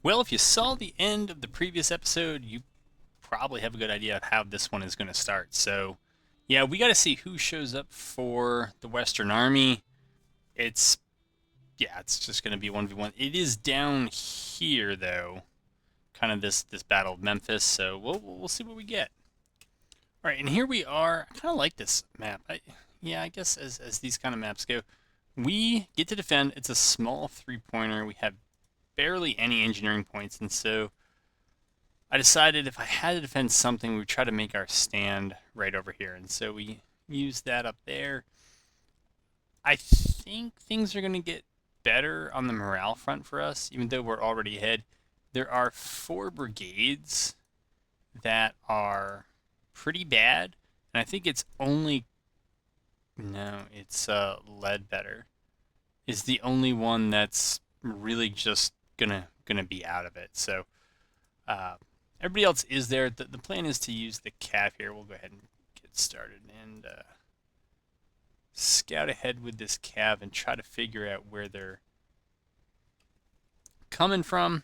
Well, if you saw the end of the previous episode, you probably have a good idea of how this one is going to start. So, yeah, we got to see who shows up for the Western Army. It's it's just going to be 1v1. It is down here though, kind of this battle of Memphis. So we'll see what we get. All right, and here we are. I kind of like this map. I guess as these kind of maps go, we get to defend. It's a small three-pointer. We have barely any engineering points, and so I decided if I had to defend something, we would try to make our stand right over here. And so we use that up there. I think things are going to get better on the morale front for us, even though we're already ahead. There are 4 brigades that are pretty bad, and I think it's only... No, it's Ledbetter is the only one that's really just gonna be out of it. So everybody else is there. The plan is to use the cav here. We'll go ahead and get started and scout ahead with this cav and try to figure out where they're coming from.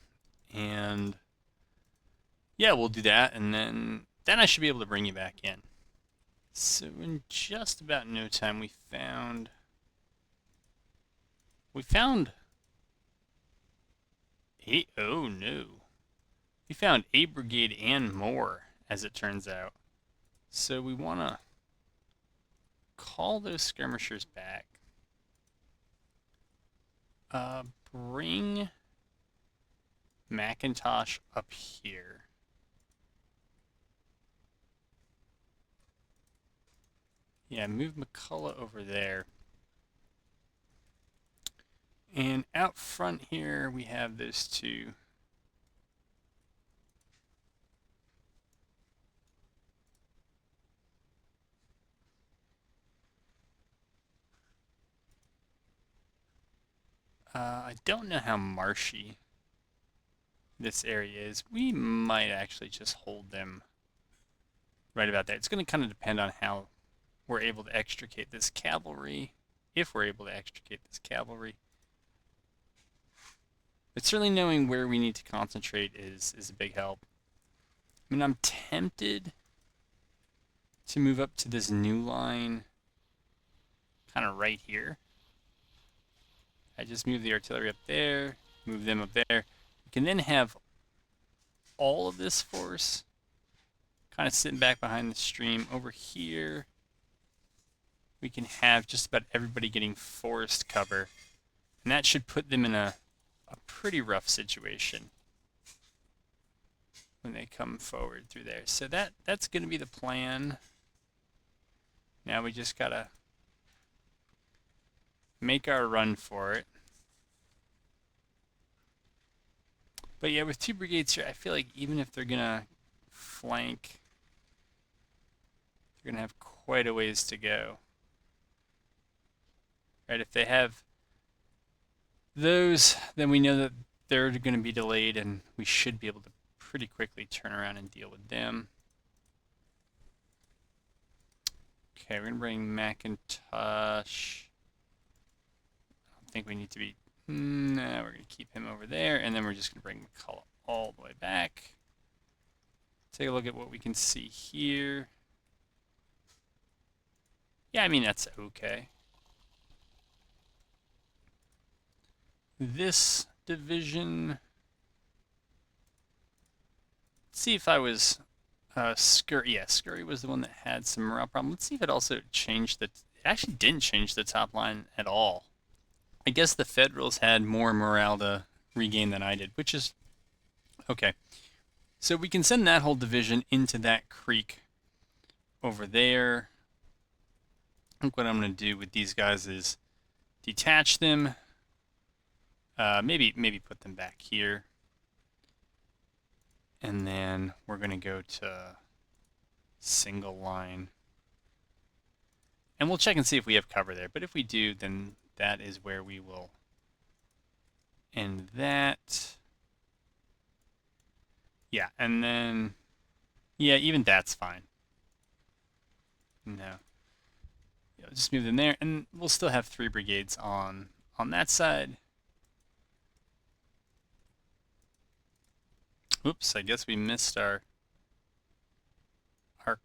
And yeah, we'll do that, and then I should be able to bring you back in. So in just about no time, we found oh no. We found a brigade and more, as it turns out. So we want to call those skirmishers back. Bring Macintosh up here. Yeah, move McCullough over there. And out front here, we have those 2. I don't know how marshy this area is. We might actually just hold them right about there. It's going to kind of depend on how we're able to extricate this cavalry, if we're able to extricate this cavalry. But certainly knowing where we need to concentrate is a big help. I mean, I'm tempted to move up to this new line kind of right here. I just move the artillery up there, move them up there. We can then have all of this force kind of sitting back behind the stream. Over here, we can have just about everybody getting forest cover. And that should put them in a pretty rough situation when they come forward through there. So that's going to be the plan. Now we just got to make our run for it. But yeah, with 2 brigades here, I feel like even if they're going to flank, they're going to have quite a ways to go. Right, if they have those, then we know that they're going to be delayed, and we should be able to pretty quickly turn around and deal with them. Okay, we're going to bring Macintosh. I don't think we need to be... No, we're going to keep him over there, and then we're just going to bring McCullough all the way back. Take a look at what we can see here. Yeah, I mean, that's okay. This division... Let's see if I was... Scurry. Yeah, Scurry was the one that had some morale problem. Let's see if it also changed the... It actually didn't change the top line at all. I guess the Federals had more morale to regain than I did, which is okay. So we can send that whole division into that creek over there. I think what I'm going to do with these guys is detach them. Maybe put them back here. And then we're going to go to single line. And we'll check and see if we have cover there. But if we do, then that is where we will end that. Yeah, and then... Yeah, even that's fine. No. Yeah, just move them there, and we'll still have 3 brigades on that side. Oops, I guess we missed our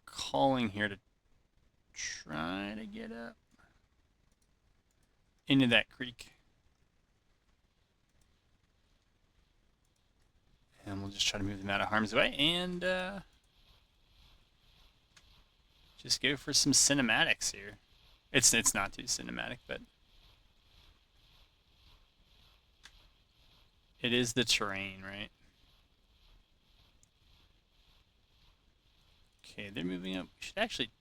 calling here to try to get up into that creek. And we'll just try to move them out of harm's way and just go for some cinematics here. It's not too cinematic, but it is the terrain, right? Okay, they're moving up. We should actually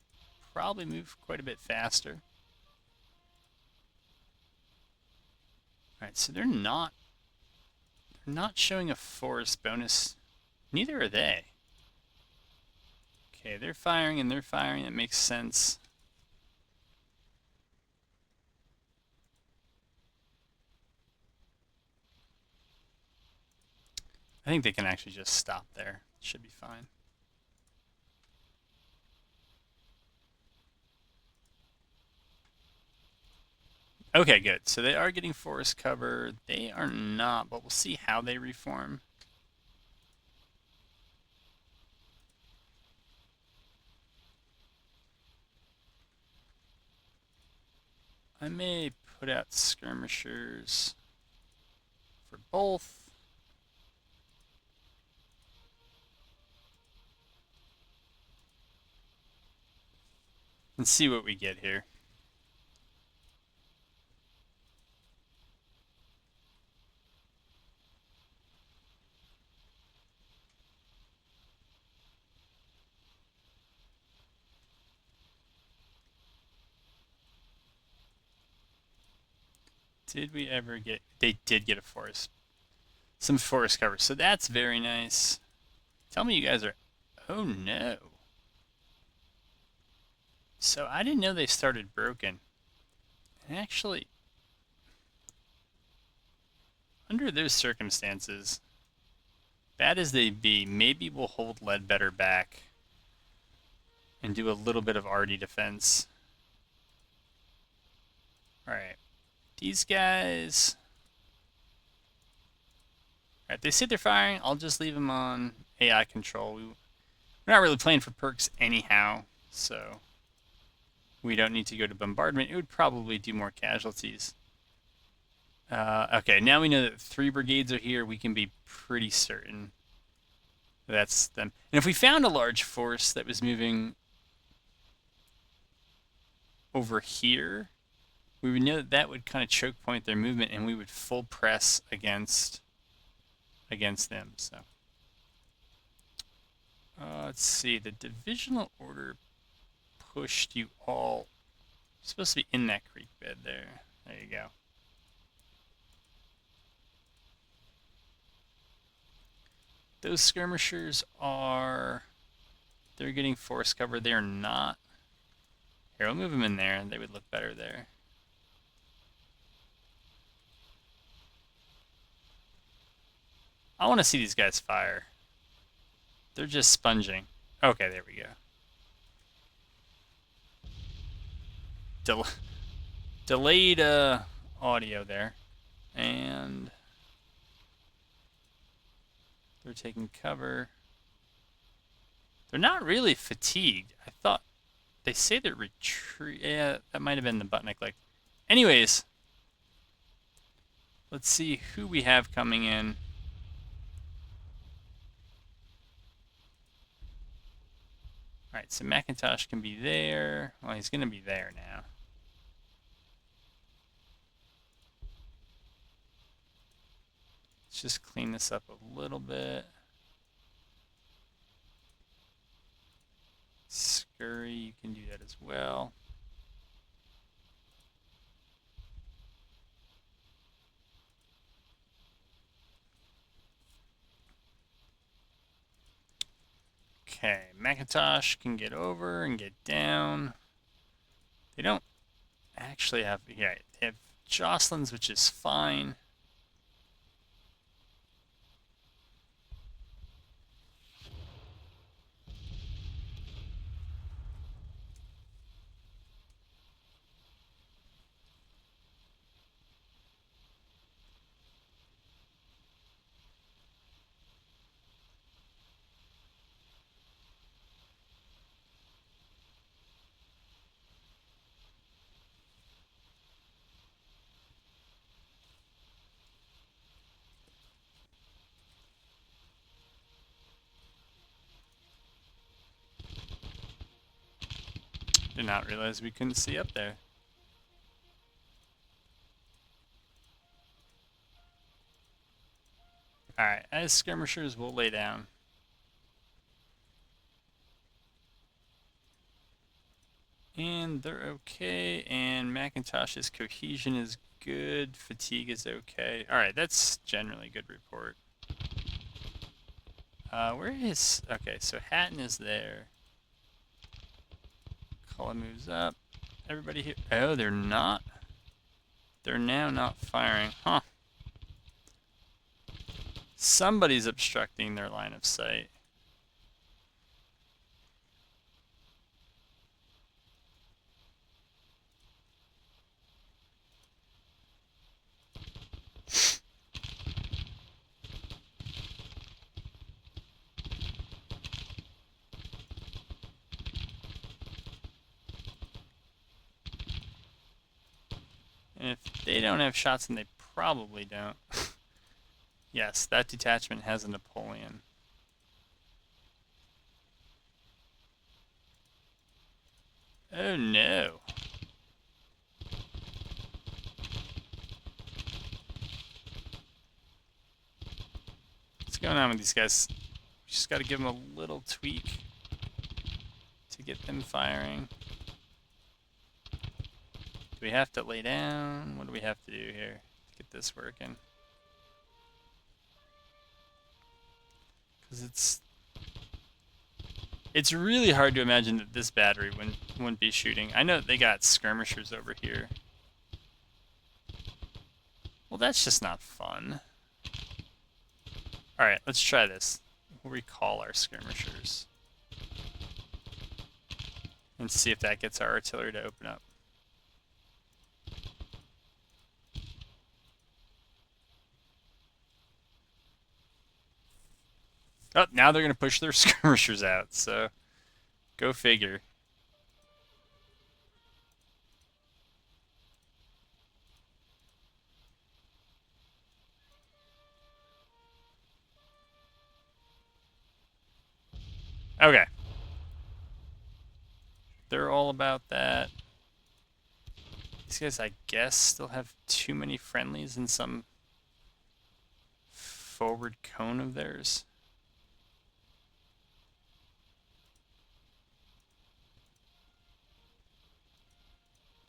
probably move quite a bit faster. Alright, so they're not showing a forest bonus. Neither are they. Okay, they're firing and they're firing. That makes sense. I think they can actually just stop there. Should be fine. Okay, good. So they are getting forest cover. They are not, but we'll see how they reform. I may put out skirmishers for both. And see what we get here. Did we ever get... They did get a forest. Some forest cover. So that's very nice. Tell me you guys are... Oh no. So I didn't know they started broken. Actually, under those circumstances, bad as they be, maybe we'll hold Ledbetter back and do a little bit of arty defense. Alright. These guys... Alright, they say they're firing. I'll just leave them on AI control. We're not really playing for perks anyhow, so we don't need to go to bombardment. It would probably do more casualties. Okay, now we know that 3 brigades are here. We can be pretty certain that's them. And if we found a large force that was moving over here, we would know that that would kind of choke point their movement, and we would full press against them. So let's see. The divisional order pushed you all. You're supposed to be in that creek bed there. There you go. Those skirmishers are... They're getting forest cover. They're not. Here, we'll move them in there. They would look better there. I want to see these guys fire. They're just sponging. Okay, there we go. Delayed audio there. And they're taking cover. They're not really fatigued. I thought they say they're retreat. Yeah, that might have been the button I clicked. Anyways, let's see who we have coming in. Alright, so Macintosh can be there. Well, he's going to be there now. Let's just clean this up a little bit. Scurry, you can do that as well. Okay, Macintosh can get over and get down. They don't actually have... Yeah, they have Jocelyn's, which is fine. Did not realize we couldn't see up there. Alright, as skirmishers, we'll lay down. And they're okay, and Macintosh's cohesion is good, fatigue is okay. Alright, that's generally a good report. Where is... Okay, so Hatton is there. Cullen moves up. Everybody here... Oh, they're not? They're now not firing. Huh. Somebody's obstructing their line of sight. And if they don't have shots, then they probably don't. Yes, that detachment has a Napoleon. Oh no. What's going on with these guys? We just got to give them a little tweak to get them firing. Do we have to lay down? What do we have to do here to get this working? Because it's really hard to imagine that this battery wouldn't be shooting. I know they got skirmishers over here. Well, that's just not fun. Alright, let's try this. We'll recall our skirmishers. And see if that gets our artillery to open up. Oh, now they're going to push their skirmishers out, so go figure. Okay. They're all about that. These guys, I guess, still have too many friendlies in some forward cone of theirs.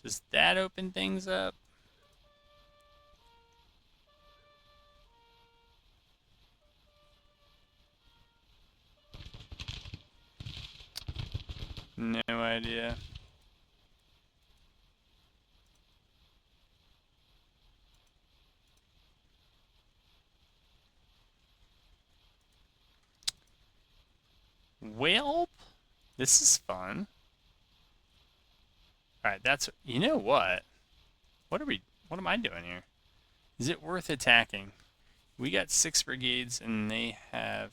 Does that open things up? No idea. Well, this is fun. Alright, that's... You know what? What am I doing here? Is it worth attacking? We got 6 brigades and they have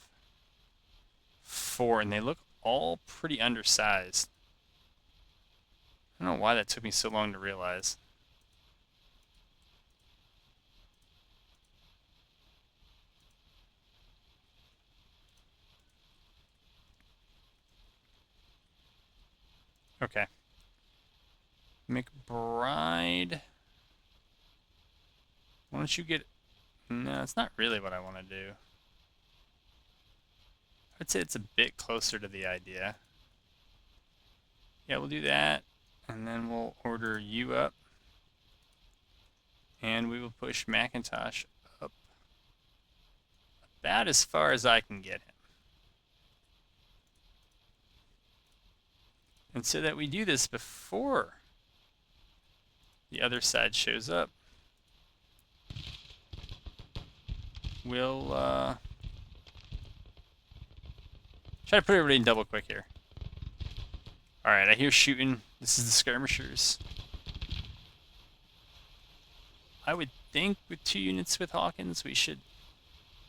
4, and they look all pretty undersized. I don't know why that took me so long to realize. Okay. McBride. Why don't you get... No, it's not really what I want to do. I'd say it's a bit closer to the idea. Yeah, we'll do that. And then we'll order you up. And we will push Macintosh up about as far as I can get him. And so that we do this before the other side shows up, we'll try to put everybody in double quick here. Alright, I hear shooting. This is the skirmishers. I would think with 2 units with Hawkins, we should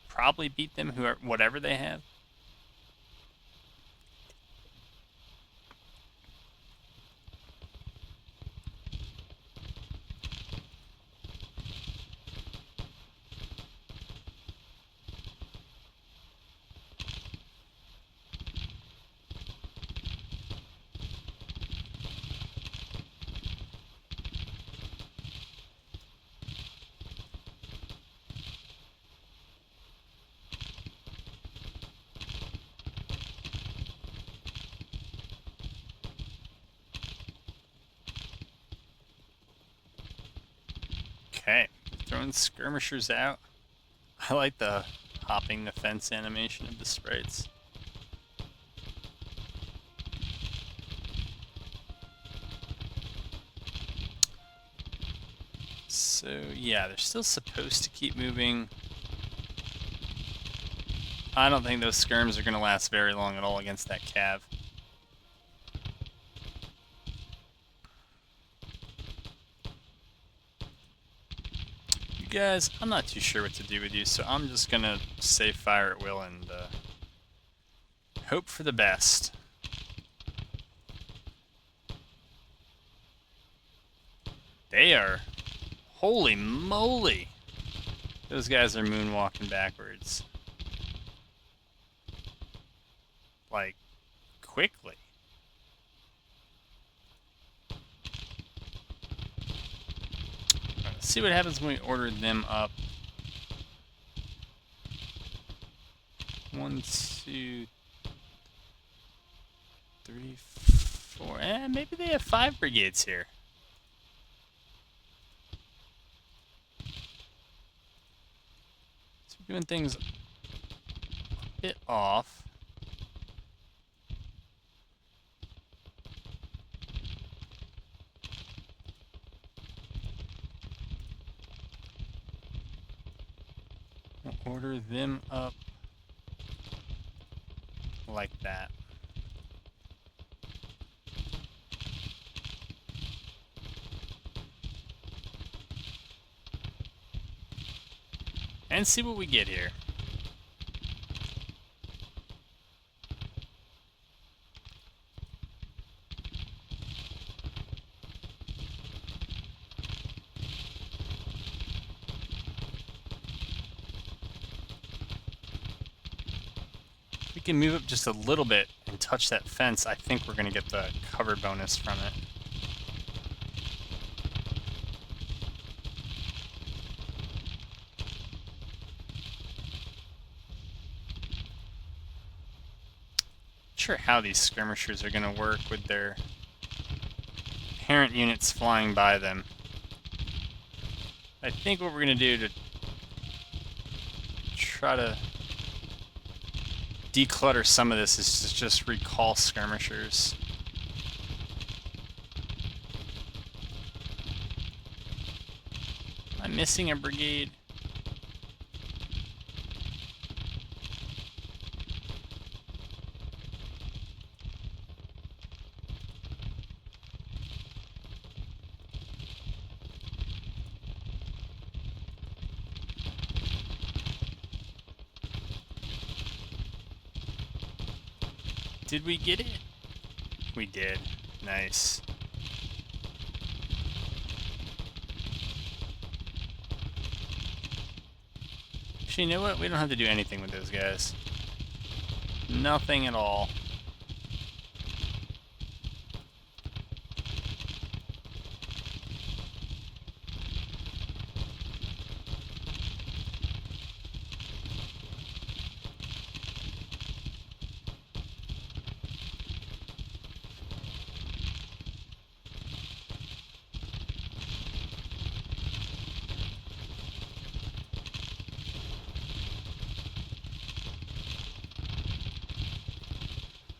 probably beat them, whatever they have. Throwing skirmishers out. I like the hopping the fence animation of the sprites. So yeah, they're still supposed to keep moving. I don't think those skirms are going to last very long at all against that cav. You guys, I'm not too sure what to do with you, so I'm just going to save fire at will and hope for the best. They are... Holy moly! Those guys are moonwalking backwards. Like, quickly. Let's see what happens when we order them up. 1, 2, 3, 4. Maybe they have 5 brigades here. So we're doing things a bit off. We'll order them up like that. And see what we get here. If we can move up just a little bit and touch that fence, I think we're going to get the cover bonus from it. Not sure how these skirmishers are going to work with their parent units flying by them. I think what we're going to do to try to declutter some of this is to just recall skirmishers. Am I missing a brigade? Did we get it? We did. Nice. Actually, you know what? We don't have to do anything with those guys. Nothing at all.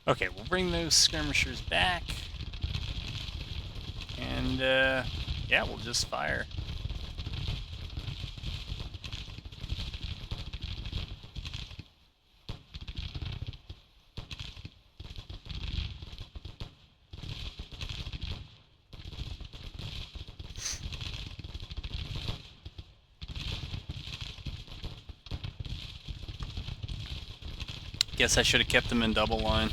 Okay, we'll bring those skirmishers back. And, yeah, we'll just fire. Guess I should have kept them in double line.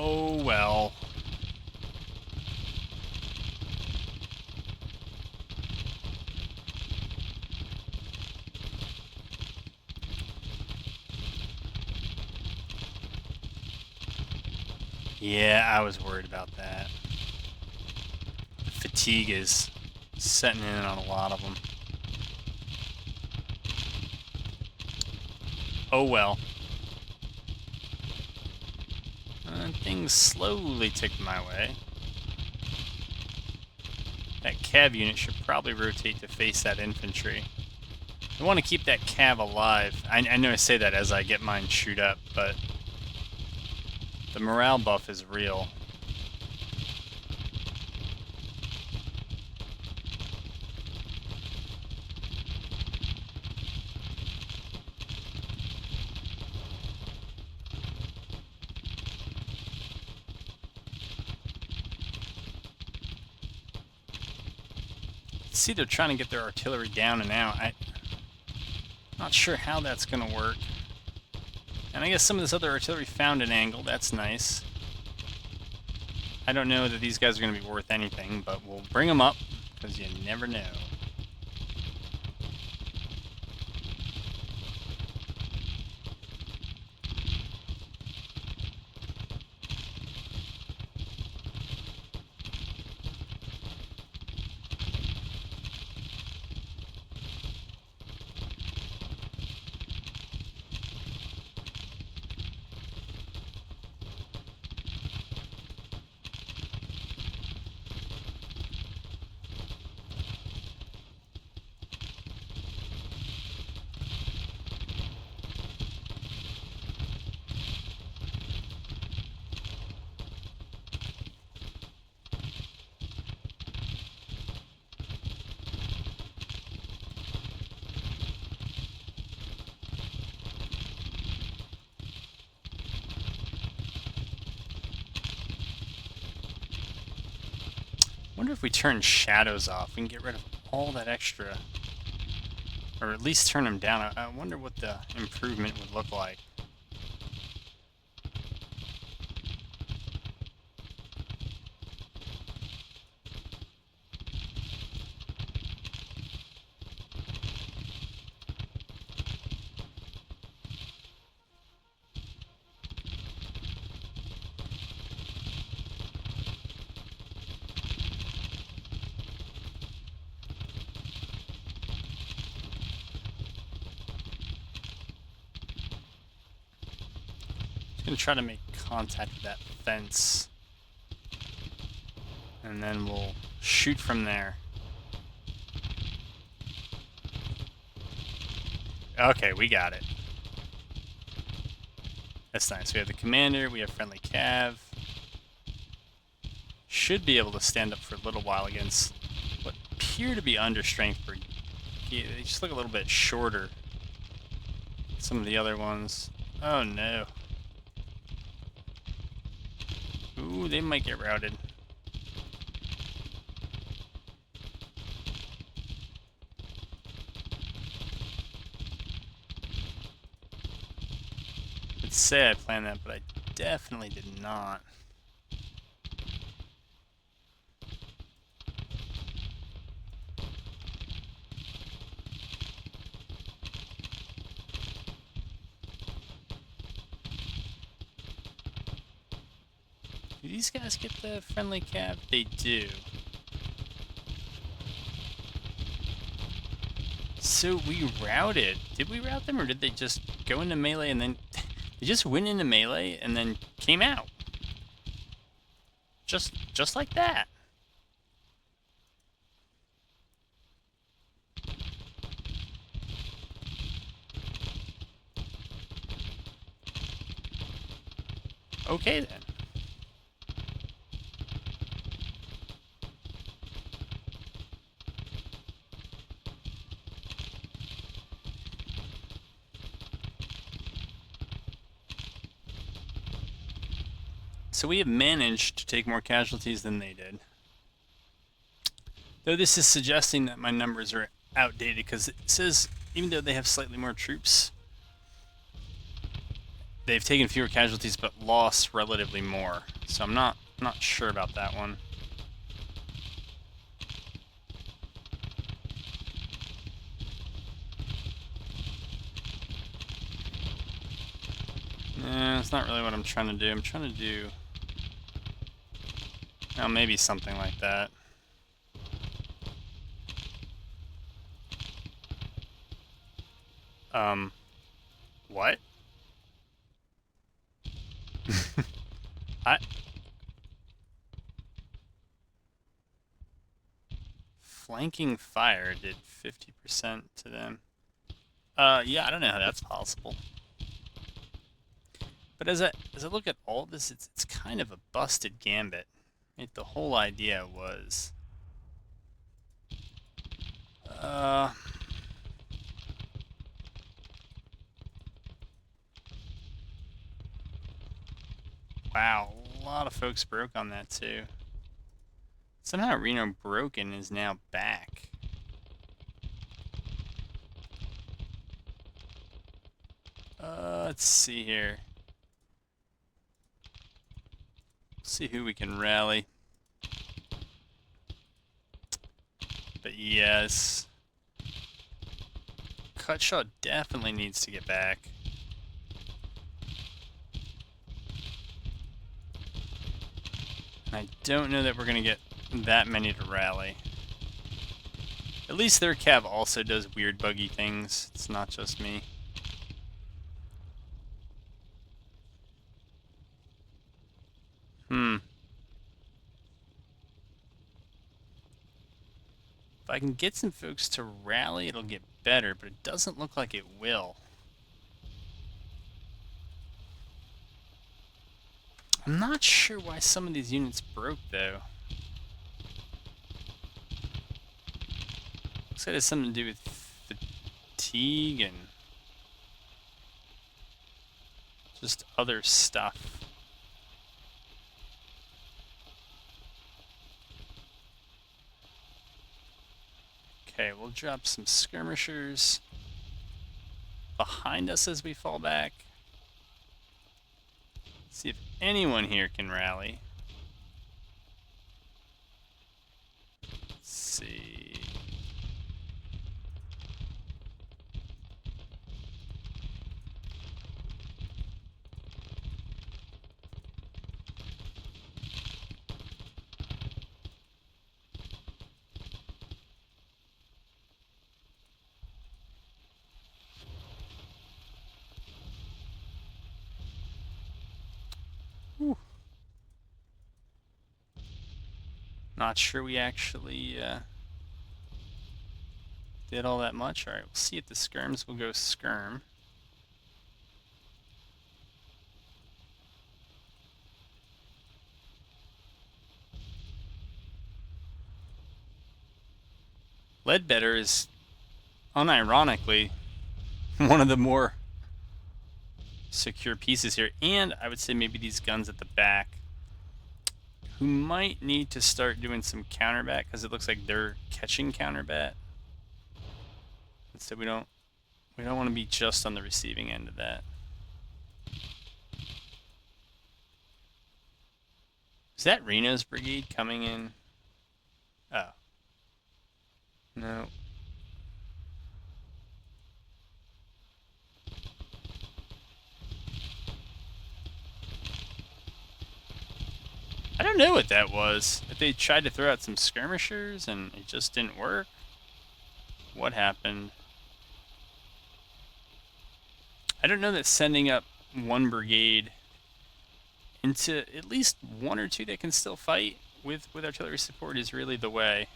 Oh well. Yeah, I was worried about that. The fatigue is setting in on a lot of them. Oh well. And things slowly tick my way. That cav unit should probably rotate to face that infantry. I want to keep that cav alive. I know I say that as I get mine shoot up, but the morale buff is real. See, they're trying to get their artillery down and out. I'm not sure how that's going to work. And I guess some of this other artillery found an angle. That's nice. I don't know that these guys are going to be worth anything, but we'll bring them up, because you never know. Wonder if we turn shadows off, we can get rid of all that extra, or at least turn them down. I wonder what the improvement would look like. Gonna try to make contact with that fence, and then we'll shoot from there. Okay, we got it. That's nice. We have the commander, we have friendly cav. Should be able to stand up for a little while against what appear to be understrength brigade. They just look a little bit shorter. Some of the other ones. Oh no. Ooh, they might get routed. I'd say I planned that, but I definitely did not. Do these guys get the friendly cav? They do. So we routed. Did we rout them, or did they just go into melee and then... They just went into melee and then came out? Just like that. Okay then. So we have managed to take more casualties than they did. Though this is suggesting that my numbers are outdated, because it says even though they have slightly more troops, they've taken fewer casualties but lost relatively more. So I'm not sure about that one. Nah, that's not really what I'm trying to do. I'm trying to do... Oh, maybe something like that. What? I... flanking fire did 50% to them. Yeah, I don't know how that's possible. But as I look at all this, it's kind of a busted gambit. Right? The whole idea was, wow, a lot of folks broke on that too. Somehow Reno broken is now back. Let's see here. See who we can rally. But yes, Cutshaw definitely needs to get back. I don't know that we're going to get that many to rally. At least their cav also does weird buggy things. It's not just me. If I can get some folks to rally, it'll get better, but it doesn't look like it will. I'm not sure why some of these units broke, though. Looks like it has something to do with fatigue and just other stuff. Okay, we'll drop some skirmishers behind us as we fall back. See if anyone here can rally. Let's see. Whew. Not sure we actually did all that much. Alright, we'll see if the skirms will go skirm. Ledbetter is, unironically, one of the more secure pieces here. And I would say maybe these guns at the back, who might need to start doing some counterbat, because it looks like they're catching counterbat. And so we don't want to be just on the receiving end of that. Is that Reno's brigade coming in? Oh. No. I don't know what that was. If they tried to throw out some skirmishers and it just didn't work. What happened? I don't know that sending up one brigade into at least one or two that can still fight with artillery support is really the way.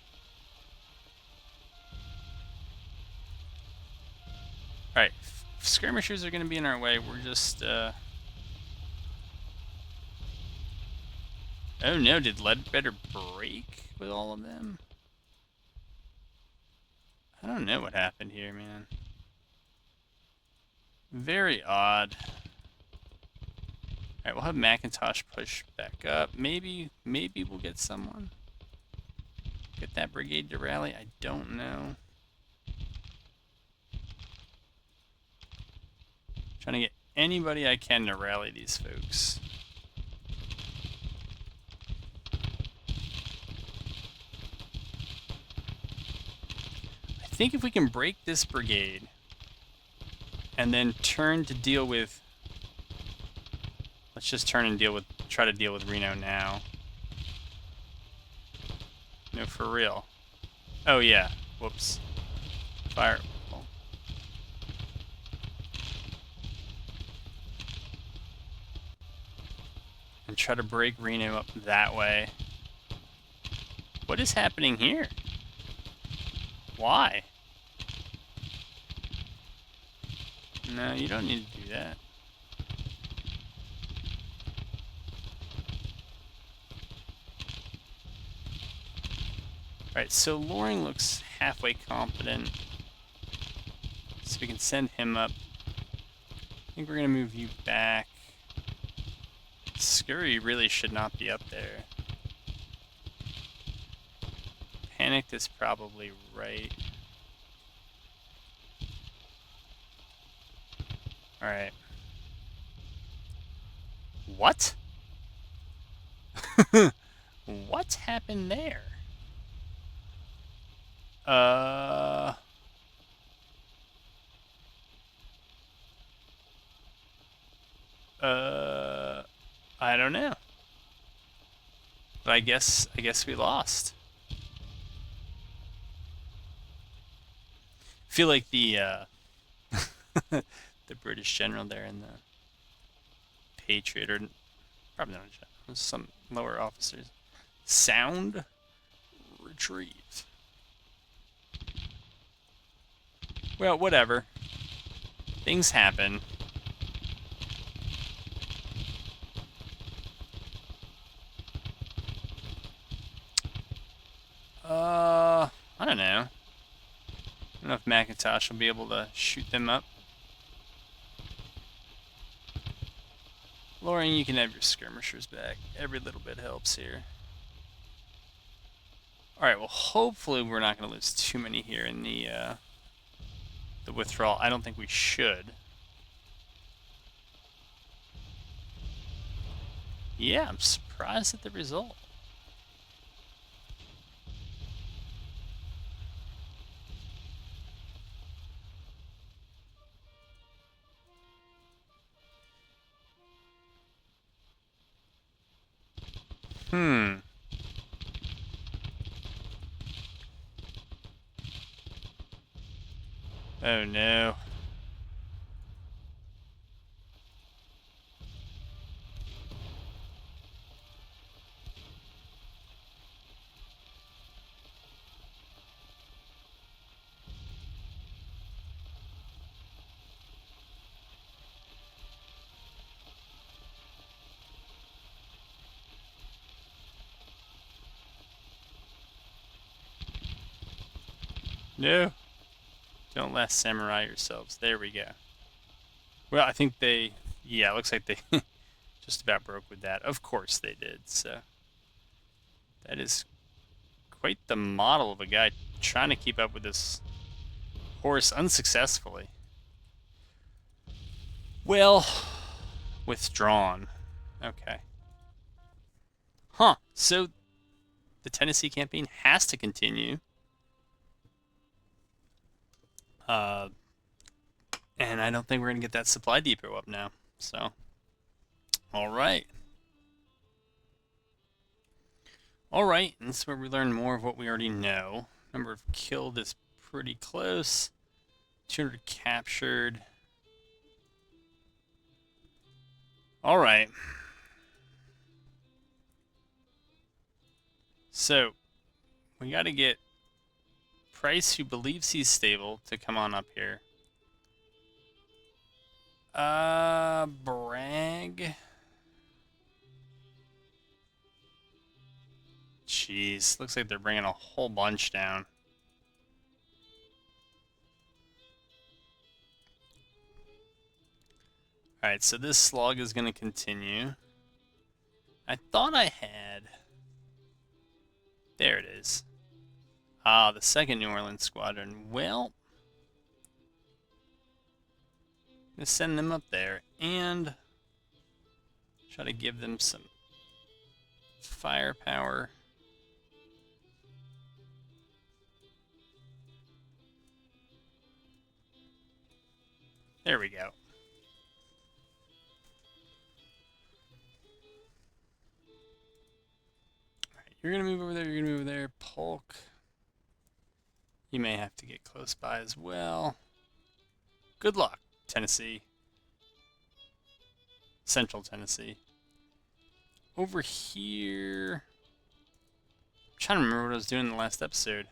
Alright, if skirmishers are going to be in our way, we're just... Oh no, did Ledbetter break with all of them? I don't know what happened here, man. Very odd. Alright, we'll have Macintosh push back up. Maybe we'll get someone. Get that brigade to rally? I don't know. Trying to get anybody I can to rally these folks. I think if we can break this brigade and then turn to deal with... Let's just turn and try to deal with Reno now. No, for real. Oh yeah, whoops. Fire. And try to break Reno up that way. What is happening here? Why? No, you don't need to do that. Alright, so Loring looks halfway competent. So we can send him up. I think we're going to move you back. Scurry really should not be up there. Panicked is probably right. Alright. What? What happened there? I don't know. But I guess we lost. I feel like the the British general there and the Patriot, or probably not a general, some lower officers. Sound retreat. Well, whatever. Things happen. I don't know. I don't know if Macintosh will be able to shoot them up. Loring, you can have your skirmishers back. Every little bit helps here. Alright, well, hopefully we're not going to lose too many here in the withdrawal. I don't think we should. Yeah, I'm surprised at the result. Oh no. No. Don't last samurai yourselves. There we go. Well, I think they... Yeah, it looks like they just about broke with that. Of course they did, so... That is quite the model of a guy trying to keep up with this horse unsuccessfully. Well, withdrawn. Okay. Huh. So, the Tennessee campaign has to continue. And I don't think we're going to get that supply depot up now. So, alright. Alright, and this is where we learn more of what we already know. Number of killed is pretty close. 200 captured. Alright. So, we got to get Price, who believes he's stable, to come on up here. Bragg. Jeez, looks like they're bringing a whole bunch down. Alright, so this slog is going to continue. I thought I had... There it is. Ah, the 2nd New Orleans Squadron. Well, I'm going to send them up there and try to give them some firepower. There we go. Alright, you're going to move over there, you're going to move over there. Polk. You may have to get close by as well. Good luck, Tennessee. Central Tennessee. Over here... I'm trying to remember what I was doing in the last episode.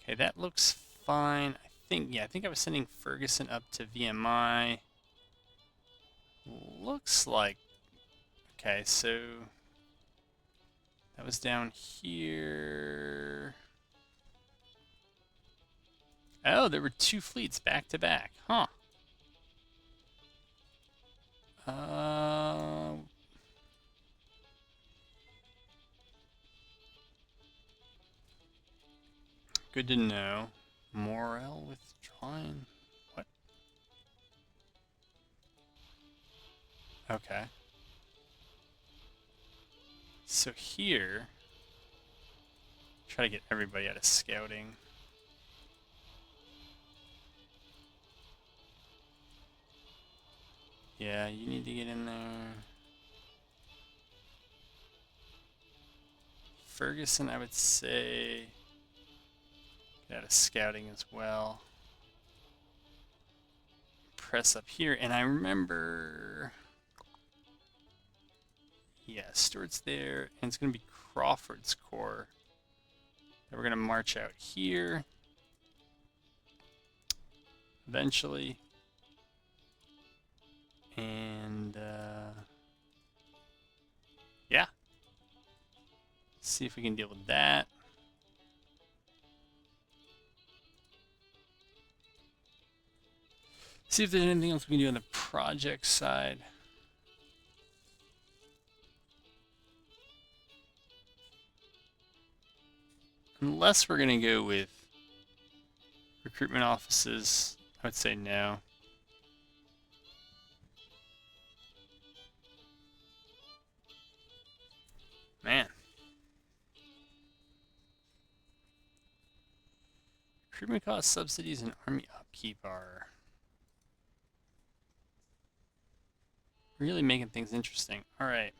Okay, that looks fine. I think I was sending Ferguson up to VMI. Looks like, okay, so that was down here. Oh, there were two fleets back to back. Huh. Uh, Good to know. Morale withdrawing. What? Okay. So here, try to get everybody out of scouting. Yeah, you need to get in there. Ferguson, I would say, get out of scouting as well. Press up here, and I remember, yeah, Stuart's there, and it's going to be Crawford's Corps. Then we're going to march out here. Eventually. And, yeah. See if we can deal with that. See if there's anything else we can do on the project side. Unless we're going to go with recruitment offices, I would say no. Man. Recruitment cost subsidies and army upkeep are really making things interesting. Alright.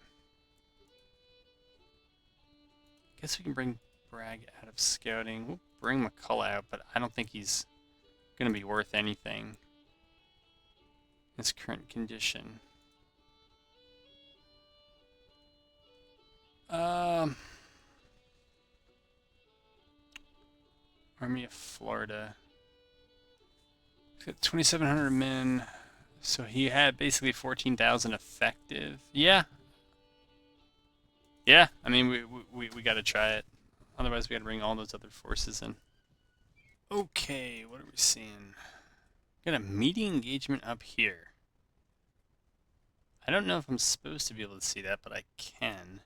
Guess we can bring Bragg out of scouting. We'll bring McCullough out, but I don't think he's going to be worth anything in his current condition. Army of Florida. He's got 2,700 men. So he had basically 14,000 effective. Yeah. Yeah, I mean, we got to try it. Otherwise, we got to bring all those other forces in. Okay, what are we seeing? Got a meeting engagement up here. I don't know if I'm supposed to be able to see that, but I can.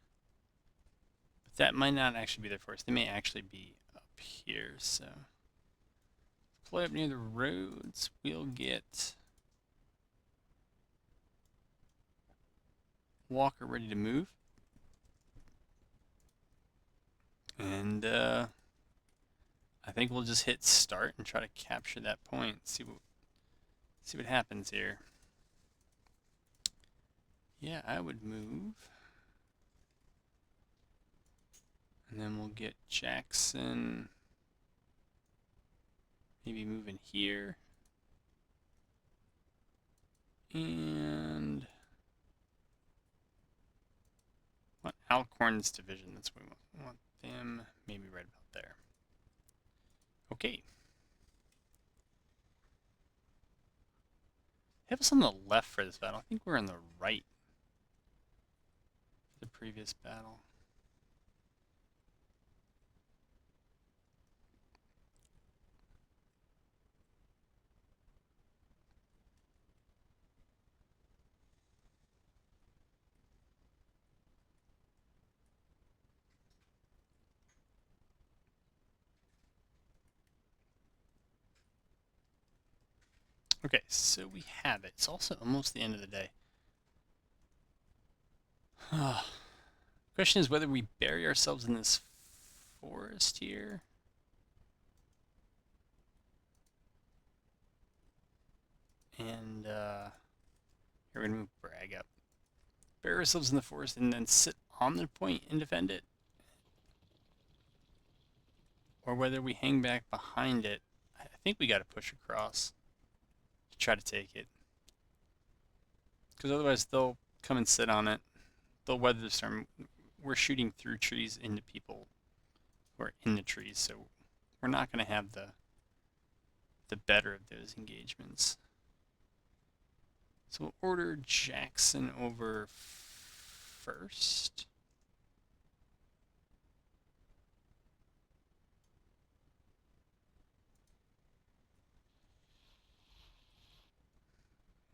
But that might not actually be their force. They may actually be up here, so. Deploy up near the roads. We'll get Walker ready to move. And I think we'll just hit start and try to capture that point. See what happens here. Yeah, I would move. And then we'll get Jackson. Maybe move in here. And want Alcorn's division. That's what we want. We want them maybe right about there. Okay. Have us on the left for this battle. I think we're on the right for the previous battle. Okay, so we have it. It's also almost the end of the day. Question is whether we bury ourselves in this forest here. And here we're going to move Bragg up. Bury ourselves in the forest and then sit on the point and defend it. Or whether we hang back behind it. I think we got to push across to try to take it. Because otherwise they'll come and sit on it. They'll weather the storm. We're shooting through trees into people who are in the trees, so we're not going to have the better of those engagements. So we'll order Jackson over first.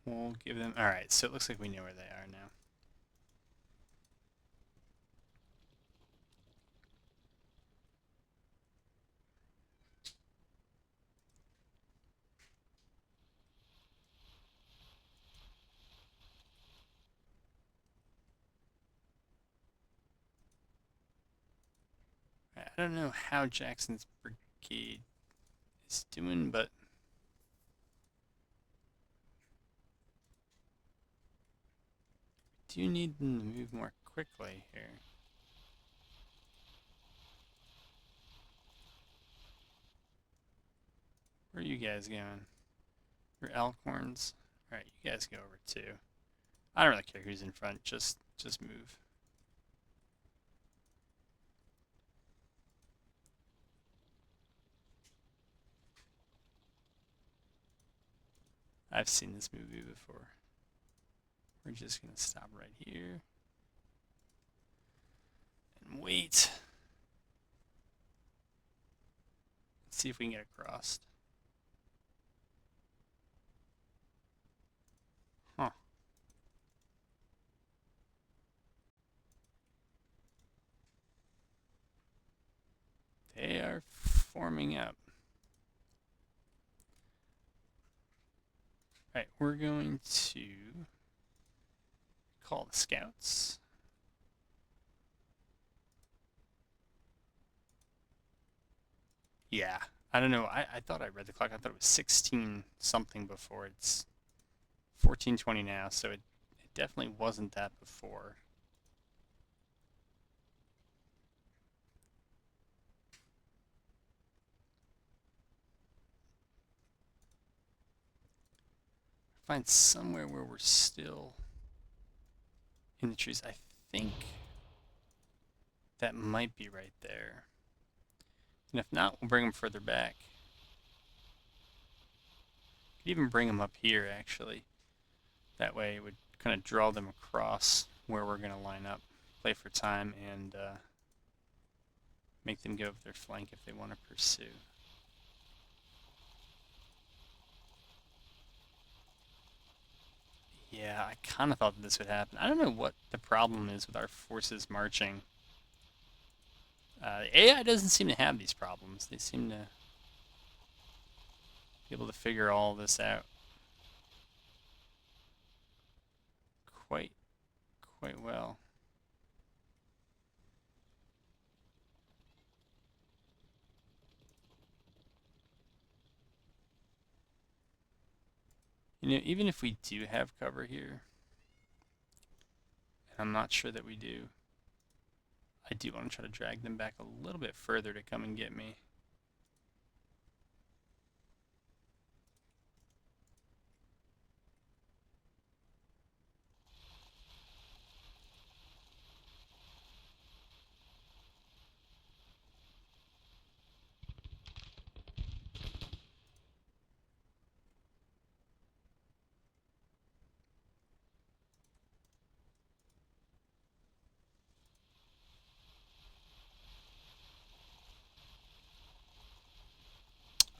We'll give them... Alright, so it looks like we know where they are now. I don't know how Jackson's brigade is doing, but we do need them to move more quickly here. Where are you guys going? You're Elkhorns. Alright, you guys go over too. I don't really care who's in front, just move. I've seen this movie before. We're just gonna stop right here and wait. Let's see if we can get across. Huh. They are forming up. Alright, we're going to call the scouts. Yeah, I don't know. I thought I read the clock. I thought it was 16 something before. It's 14:20 now, so it definitely wasn't that before. Find somewhere where we're still in the trees. I think that might be right there. And if not, we'll bring them further back. Could even bring them up here, actually. That way it would kind of draw them across where we're going to line up, play for time, and make them go over their flank if they want to pursue. Yeah, I kind of thought that this would happen. I don't know what the problem is with our forces marching. The AI doesn't seem to have these problems. They seem to be able to figure all this out quite well. You know, even if we do have cover here, and I'm not sure that we do, I do want to try to drag them back a little bit further to come and get me.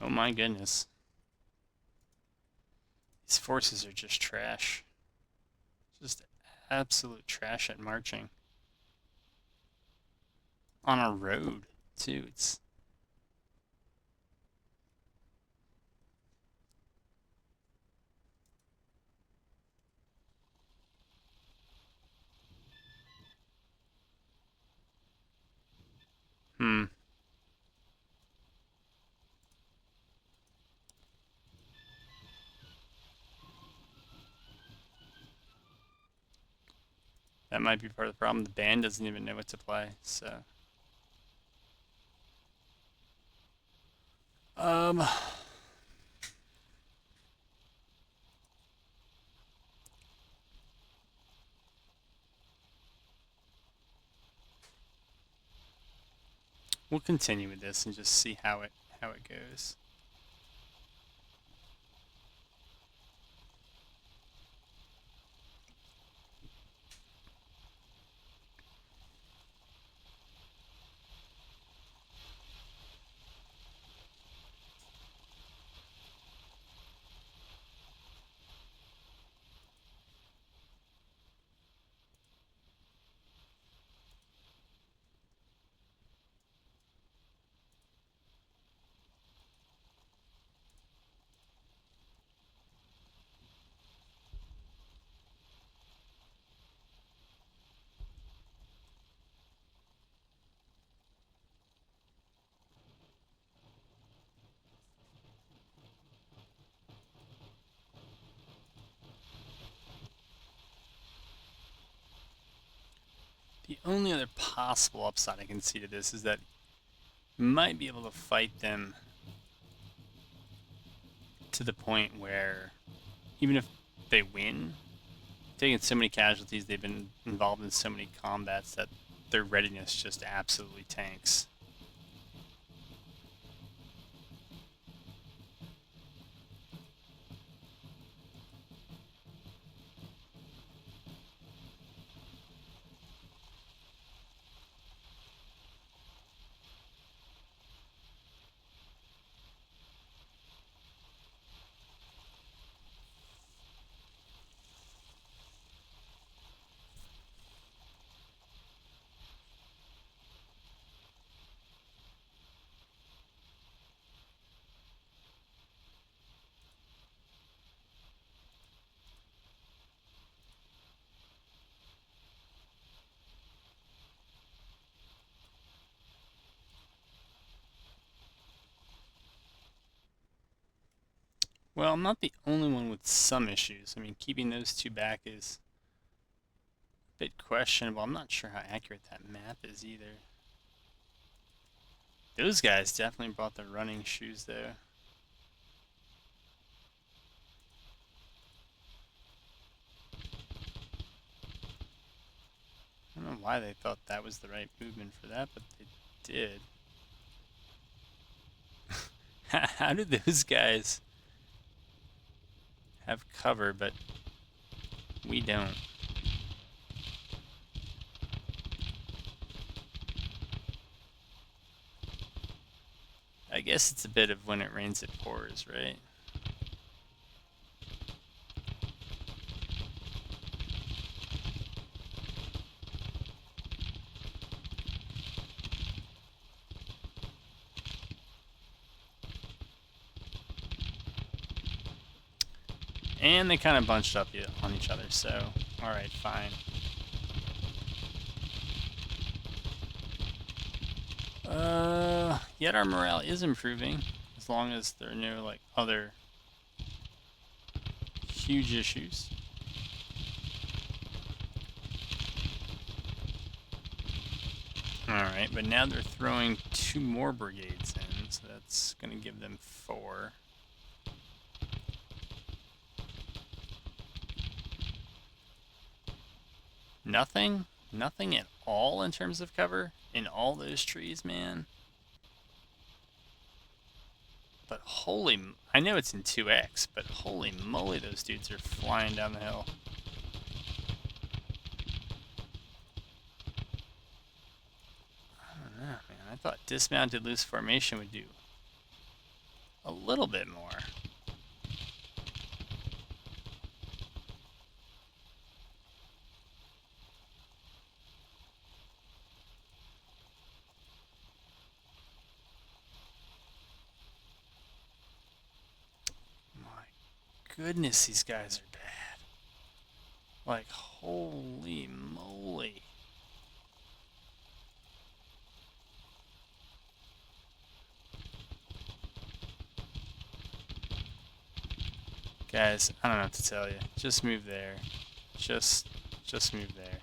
Oh my goodness. These forces are just trash. Just absolute trash at marching. On a road, too. It's... That might be part of the problem. The band doesn't even know what to play, so... We'll continue with this and just see how it how it goes. The only other possible upside I can see to this is that you might be able to fight them to the point where even if they win, taking so many casualties, they've been involved in so many combats that their readiness just absolutely tanks. Well, I'm not the only one with some issues. I mean, keeping those two back is a bit questionable. I'm not sure how accurate that map is either. Those guys definitely brought their running shoes though. I don't know why they thought that was the right movement for that, but they did. How did those guys have cover, but we don't? I guess it's a bit of when it rains it pours, right? And they kind of bunched up on each other, so alright, fine. Yet our morale is improving, as long as there are no, like, other huge issues. Alright, but now they're throwing 2 more brigades in, so that's going to give them 4. Nothing? Nothing at all in terms of cover in all those trees, man. But holy, I know it's in 2x, but holy moly, those dudes are flying down the hill. I don't know, man. I thought dismounted loose formation would do a little bit more. My goodness, these guys are bad. Like, holy moly. Guys, I don't know what to tell you. Just move there. Just move there.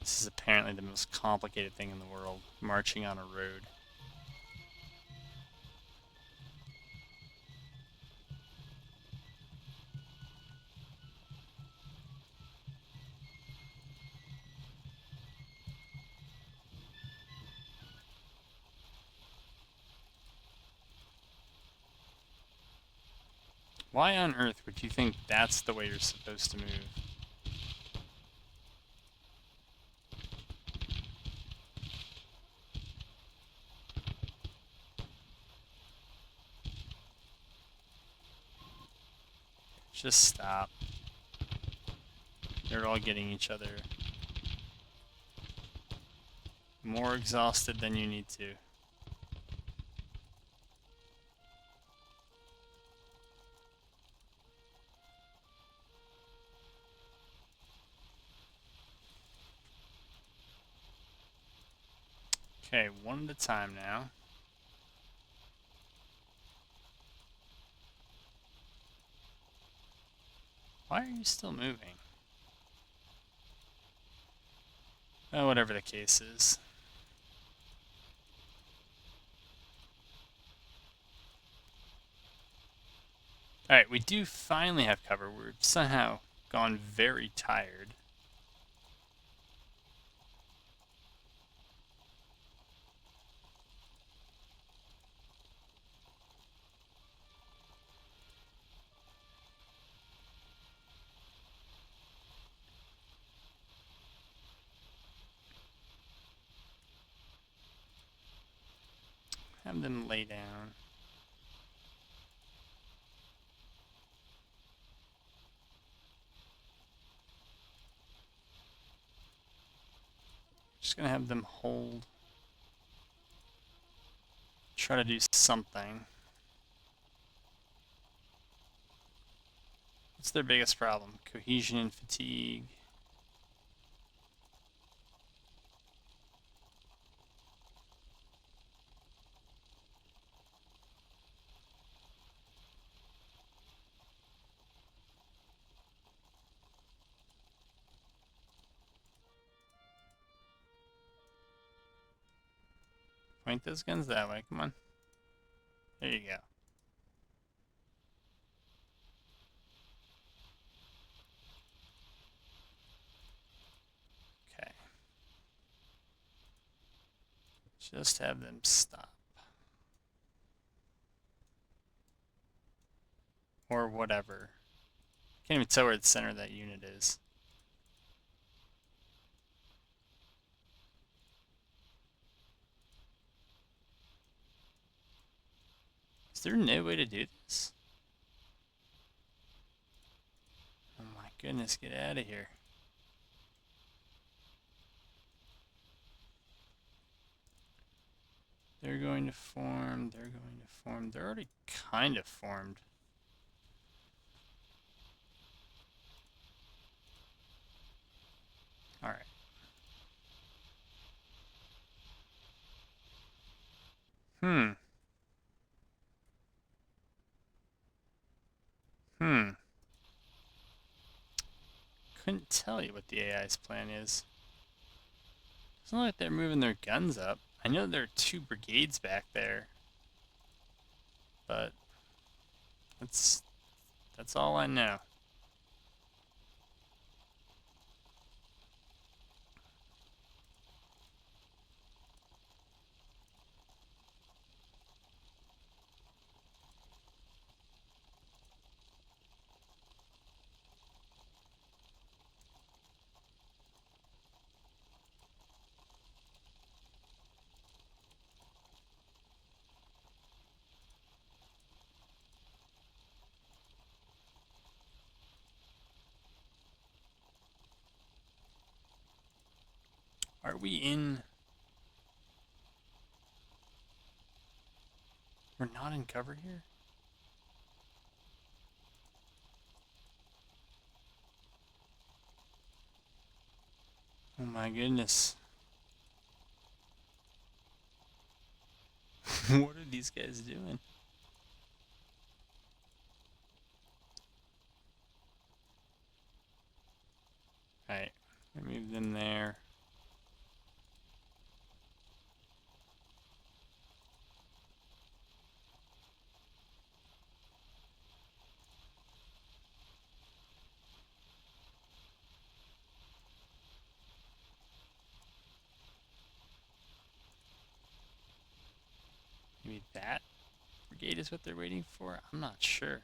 This is apparently the most complicated thing in the world, marching on a road. Why on earth would you think that's the way you're supposed to move? Just stop. They're all getting each other more exhausted than you need to. Okay, one at a time now. Why are you still moving? Oh, whatever the case is. Alright, we do finally have cover. We're somehow gone very tired. Have them lay down. Just gonna have them hold. Try to do something. What's their biggest problem? Cohesion and fatigue. Point those guns that way. Come on. There you go. Okay. Just have them stop. Or whatever. Can't even tell where the center of that unit is. Is there no way to do this? Oh my goodness, get out of here. They're going to form, they're going to form. They're already kind of formed. Alright. Hmm. Couldn't tell you what the AI's plan is. It's not like they're moving their guns up. I know there are 2 brigades back there. But that's all I know. Are we in? We're not in cover here? Oh my goodness. What are these guys doing? Alright, move them there. Maybe that brigade is what they're waiting for? I'm not sure.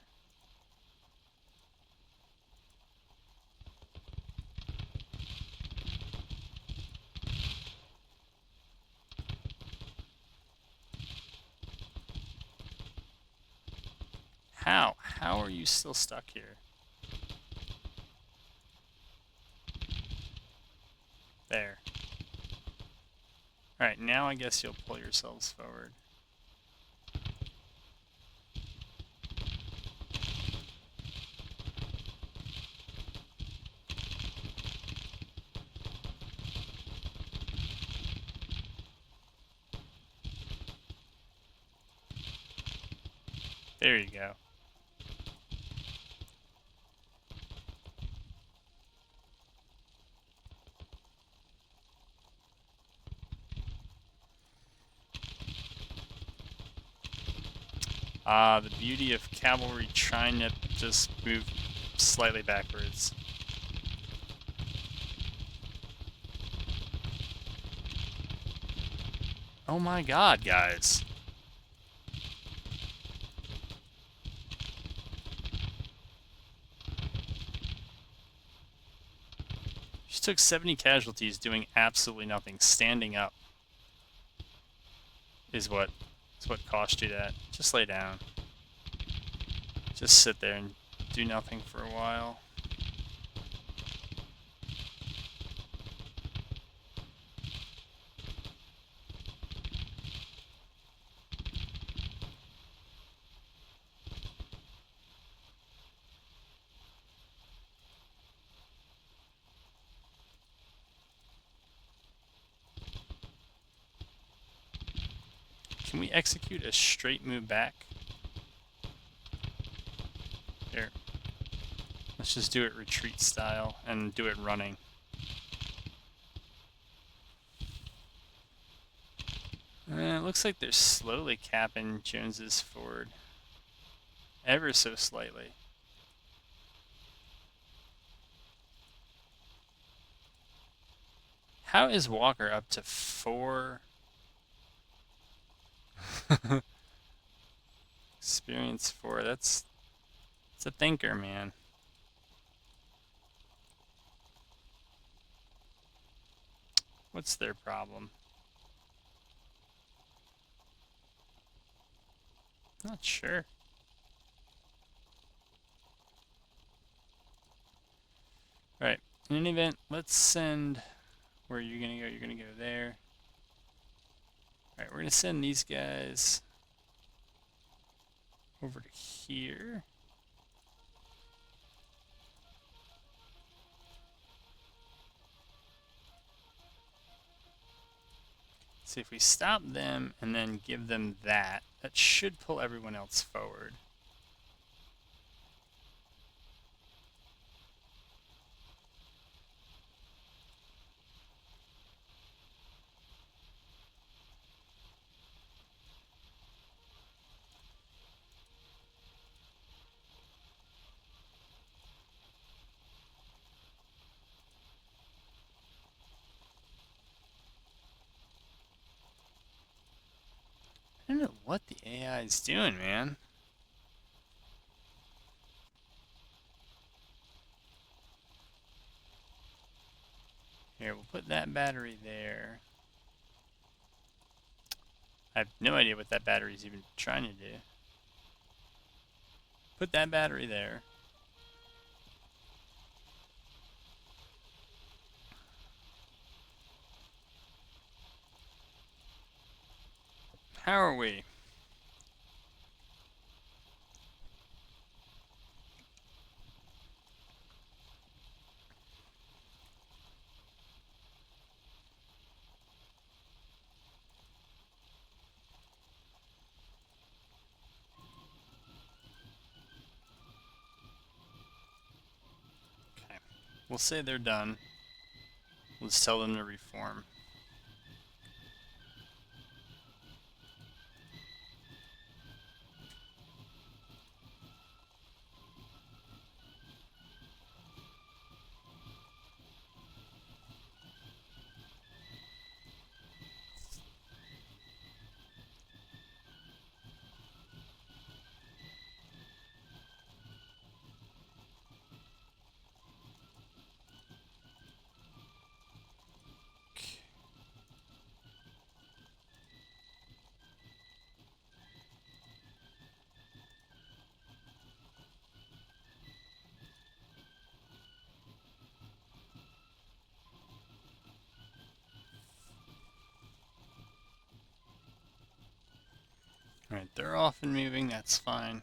How? How are you still stuck here? There. Alright, now I guess you'll pull yourselves forward. There you go. The beauty of cavalry trying to just move slightly backwards. Oh my god, guys. She took 70 casualties doing absolutely nothing. Standing up is what cost you that. Just lay down. Just sit there and do nothing for a while. Can we execute a straight move back? Here. Let's just do it retreat style and do it running. It looks like they're slowly capping Jones's ford. Ever so slightly. How is Walker up to 4? Experience 4. It's a thinker, man. What's their problem? Not sure. Alright, in any event, let's send... Where are you gonna go? You're gonna go there. Alright, we're gonna send these guys over to here. See if we stop them and then give them that, that should pull everyone else forward. I don't know what the AI is doing, man. Here, we'll put that battery there. I have no idea what that battery is even trying to do. Put that battery there. How are we? Okay. We'll say they're done. Let's tell them to reform. Alright, they're off and moving, that's fine.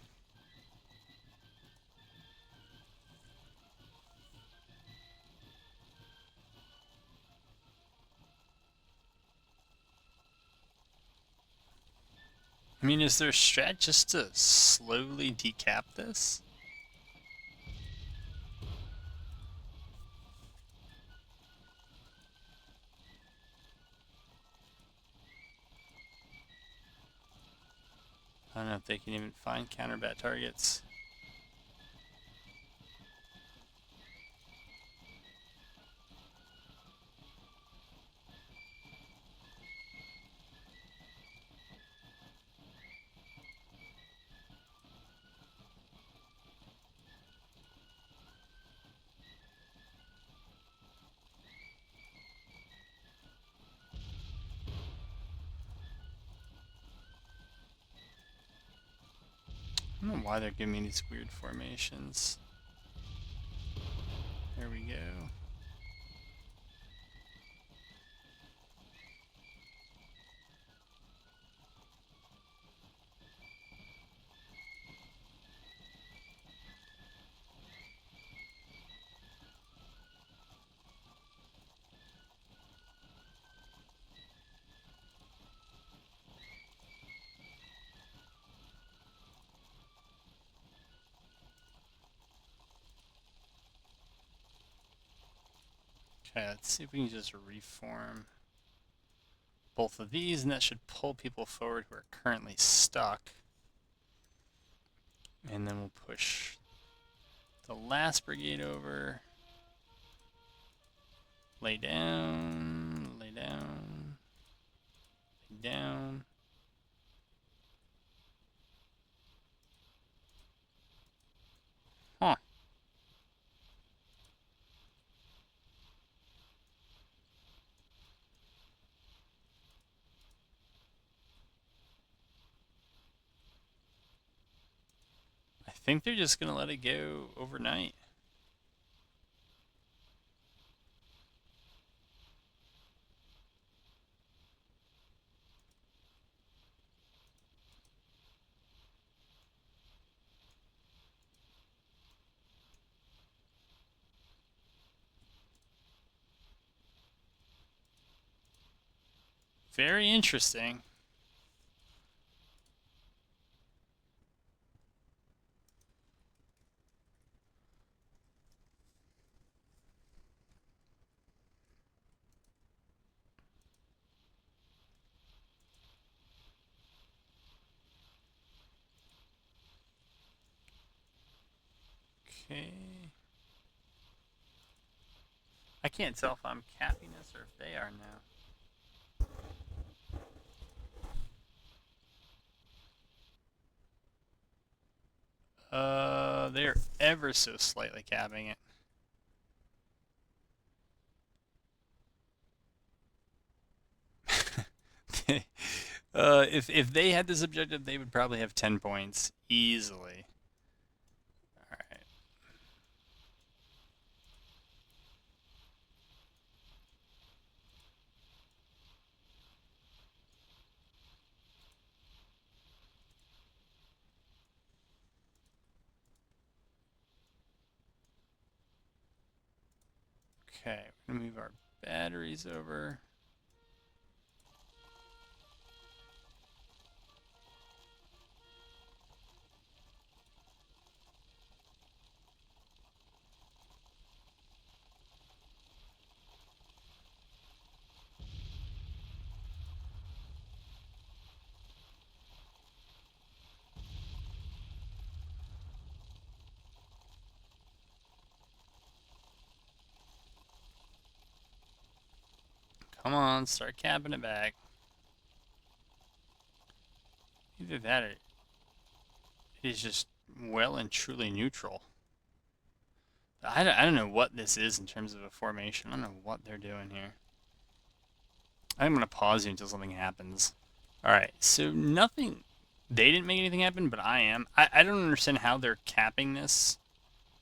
I mean, is there a strat just to slowly decap this? I don't know if they can even find counterbat targets. I don't know why they're giving me these weird formations. There we go. Okay, let's see if we can just reform both of these, and that should pull people forward who are currently stuck. And then we'll push the last brigade over. Lay down, lay down, lay down. Huh. I think they're just going to let it go overnight. Very interesting. Okay. I can't tell if I'm capping this or if they are now. They're ever so slightly capping it. If they had this objective, they would probably have 10 points easily. All right. Okay, we're gonna move our batteries over. Come on, start capping it back. Either that or it is just well and truly neutral. I don't know what this is in terms of a formation. I don't know what they're doing here. I'm going to pause you until something happens. Alright, so nothing... They didn't make anything happen, but I am. I don't understand how they're capping this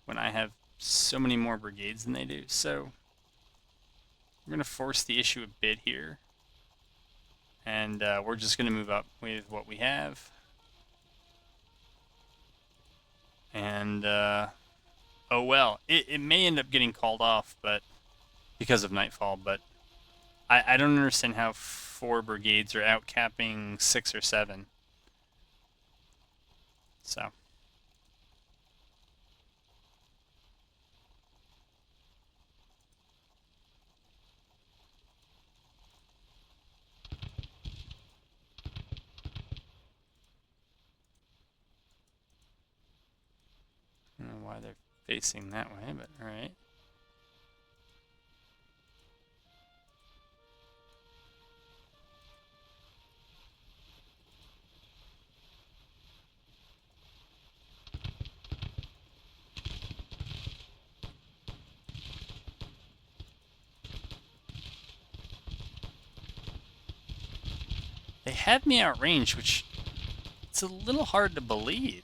when I have so many more brigades than they do. So we're going to force the issue a bit here. And we're just going to move up with what we have. And, oh well. It may end up getting called off, but because of nightfall, but I don't understand how 4 brigades are outcapping 6 or 7. So, I don't know why they're facing that way, but alright. They have me outranged, which it's a little hard to believe.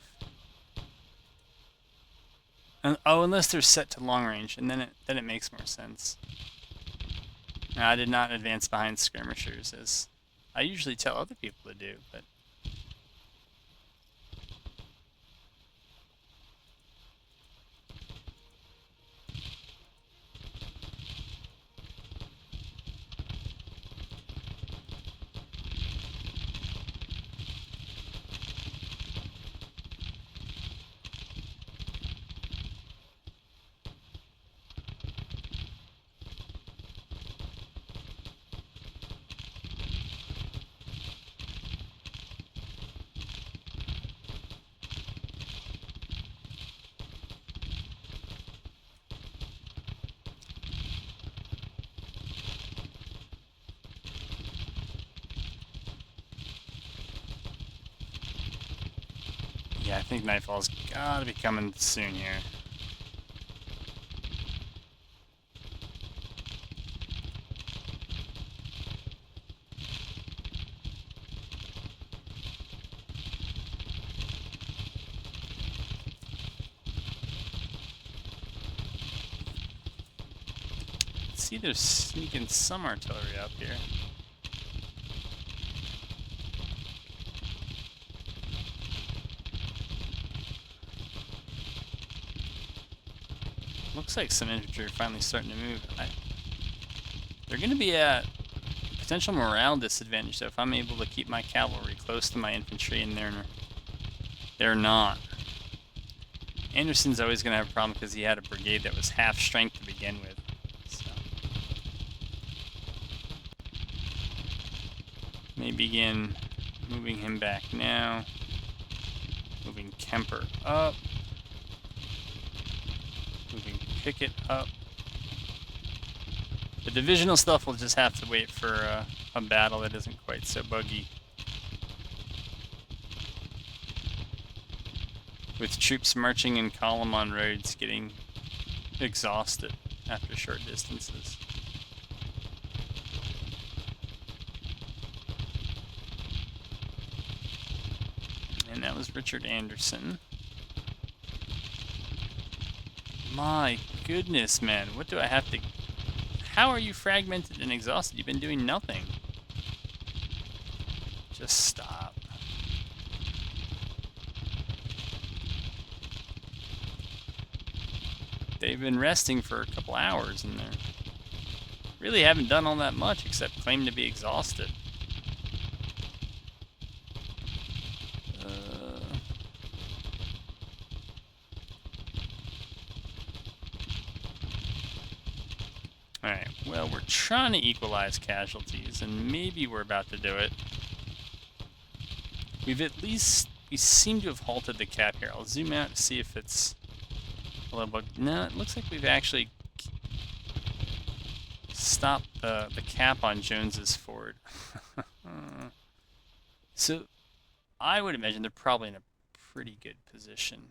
And, oh, unless they're set to long range, and then it makes more sense. Now, I did not advance behind skirmishers as I usually tell other people to do, but yeah, I think nightfall's gotta be coming soon here. See, they're sneaking some artillery up here. Looks like some infantry are finally starting to move. They're going to be at potential morale disadvantage, though, if I'm able to keep my cavalry close to my infantry and they're not. Anderson's always going to have a problem because he had a brigade that was half strength to begin with. So. May begin moving him back now. Moving Kemper up. Moving Pickett up. The divisional stuff will just have to wait for a battle that isn't quite so buggy. With troops marching in column on roads getting exhausted after short distances. And that was Richard Anderson. My goodness, man. What do I have to... How are you fragmented and exhausted? You've been doing nothing. Just stop. They've been resting for a couple hours and they really haven't done all that much except claim to be exhausted. Alright, well, we're trying to equalize casualties, and maybe we're about to do it. We seem to have halted the cap here. I'll zoom out to see if it's a little bit... No, it looks like we've actually stopped the cap on Jones's Ford. So, I would imagine they're probably in a pretty good position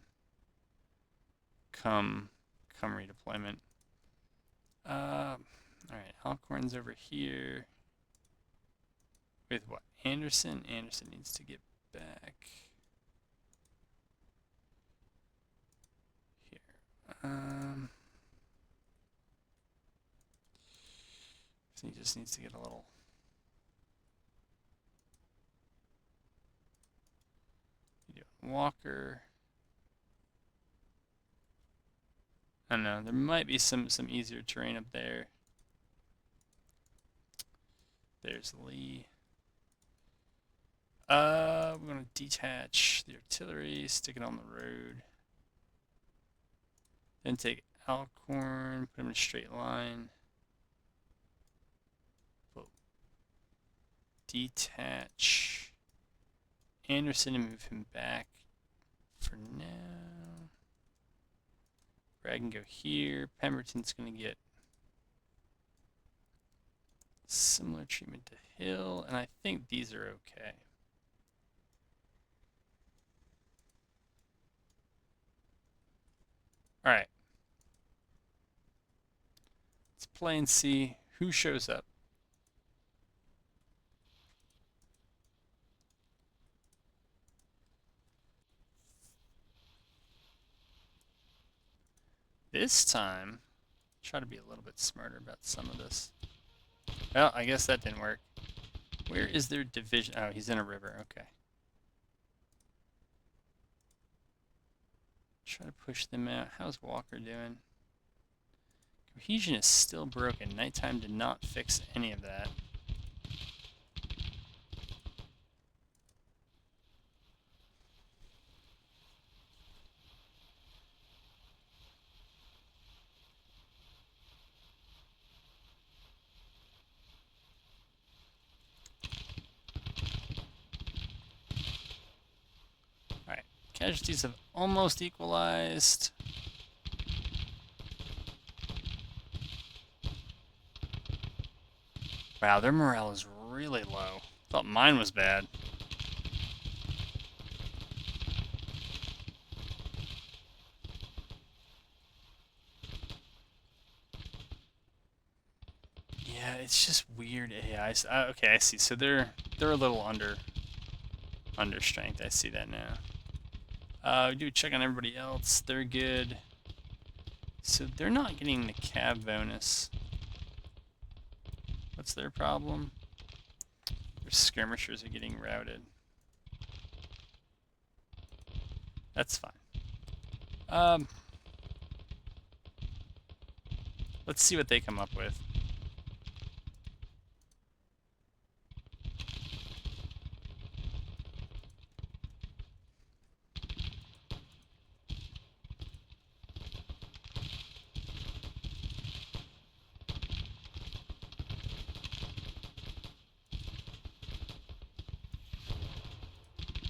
come redeployment. Alright, Alcorn's over here. With what? Anderson? Anderson needs to get back here. So he just needs to get a little... Walker. I don't know. There might be some easier terrain up there. There's Lee. We're gonna detach the artillery, stick it on the road. Then take Alcorn, put him in a straight line. Detach Anderson and move him back for now. Bragg can go here. Pemberton's gonna get similar treatment to Hill, and I think these are okay. Alright. Let's play and see who shows up. This time, try to be a little bit smarter about some of this. Well, I guess that didn't work. Where is their division? Oh, he's in a river. Okay. Try to push them out. How's Walker doing? Cohesion is still broken. Nighttime did not fix any of that. Alright. Casualties have almost equalized. Wow, their morale is really low. Thought mine was bad. Yeah, it's just weird AI. Okay, I see. So they're a little under strength. I see that now. We do check on everybody else. They're good. So they're not getting the cab bonus. What's their problem? Their skirmishers are getting routed. That's fine. Let's see what they come up with.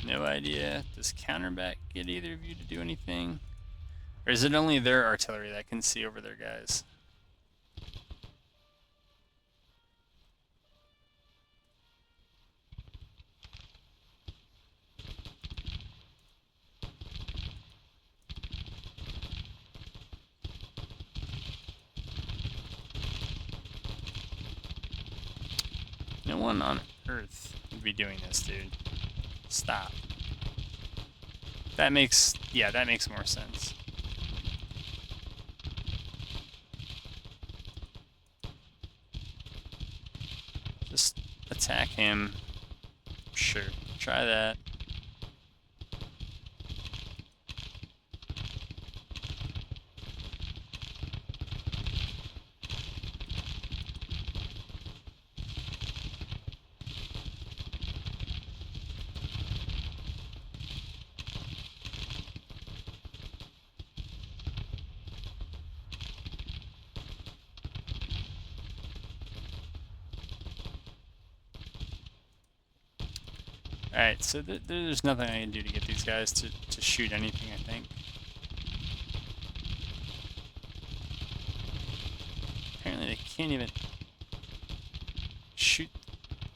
No idea. Does counterback get either of you to do anything? Or is it only their artillery that can see over their guys? No one on Earth would be doing this, dude. Stop. That makes more sense. Just attack him. Sure, try that. Alright, so there's nothing I can do to get these guys to shoot anything, I think. Apparently they can't even shoot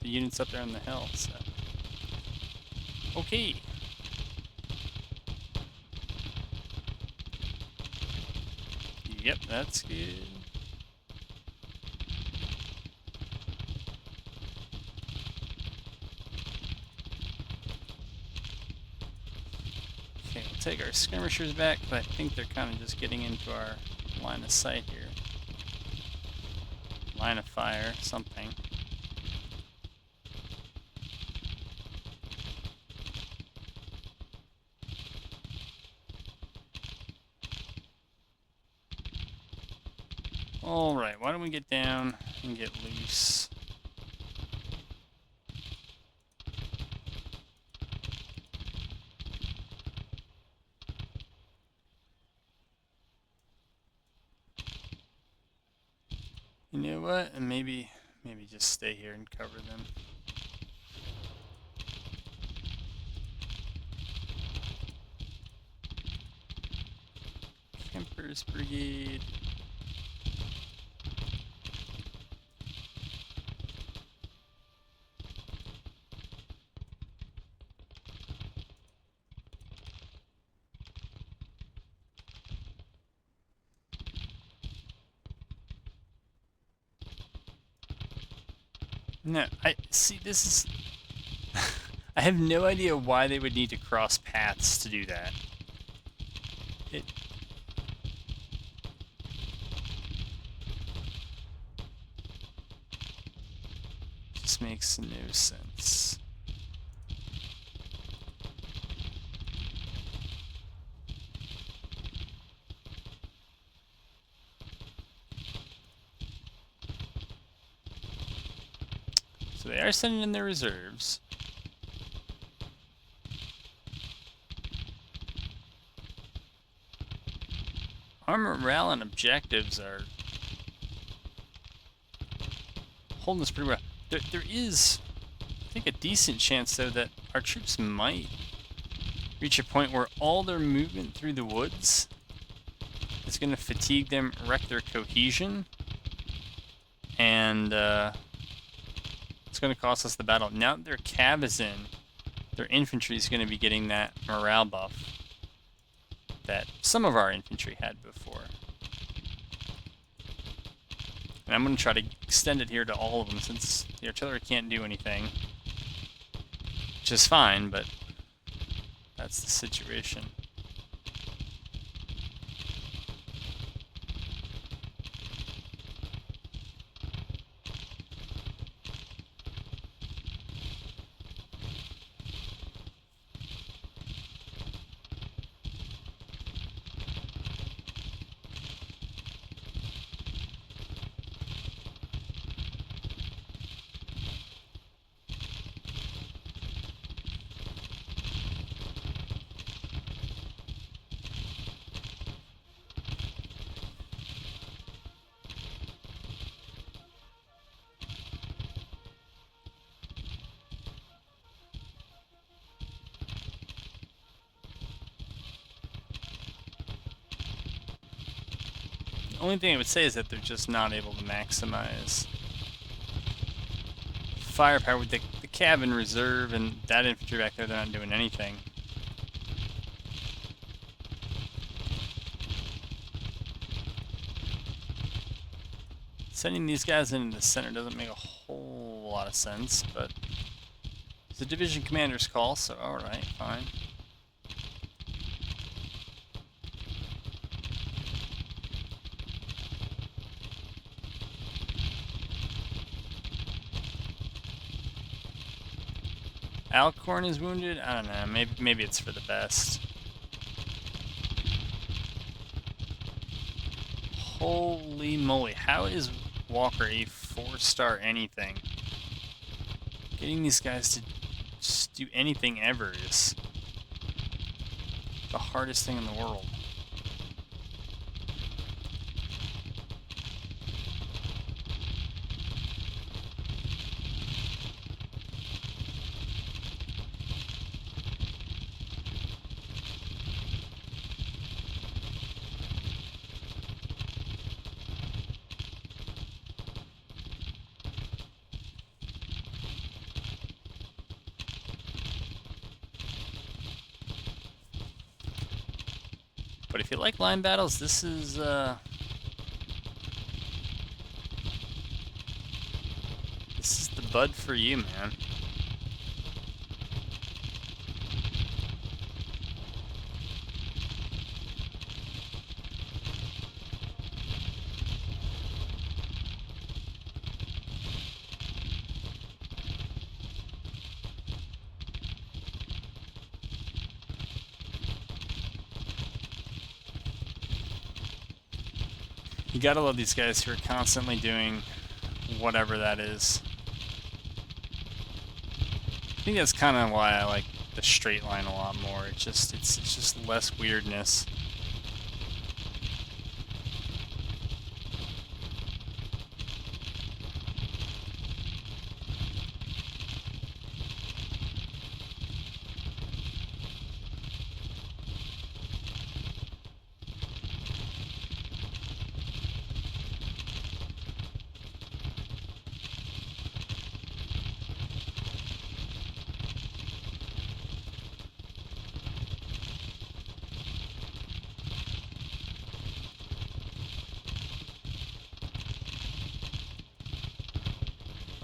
the units up there on the hill, so... Okay. Yep, that's good. Okay, we'll take our skirmishers back, but I think they're kind of just getting into our line of sight here. Line of fire, something. Alright, why don't we get down and get loose? You know what? And maybe just stay here and cover them. Campers Brigade. No, I see this is I have no idea why they would need to cross paths to do that. It just makes no sense. So they are sending in their reserves. Our morale and objectives are holding us pretty well. There is, I think, a decent chance, though, that our troops might reach a point where all their movement through the woods is going to fatigue them, wreck their cohesion, and it's going to cost us the battle. Now that their cav is in, their infantry is going to be getting that morale buff that some of our infantry had before. And I'm going to try to extend it here to all of them, since the artillery can't do anything. Which is fine, but that's the situation. The only thing I would say is that they're just not able to maximize firepower with the cav in reserve, and that infantry back there, they're not doing anything. Sending these guys into the center doesn't make a whole lot of sense, but it's a division commander's call, so alright, fine. Alcorn is wounded? I don't know, maybe it's for the best. Holy moly, how is Walker a 4-star anything? Getting these guys to just do anything ever is the hardest thing in the world. But if you like line battles, this is the bud for you, man. You gotta love these guys who are constantly doing whatever that is. I think that's kind of why I like the straight line a lot more. It's just less weirdness.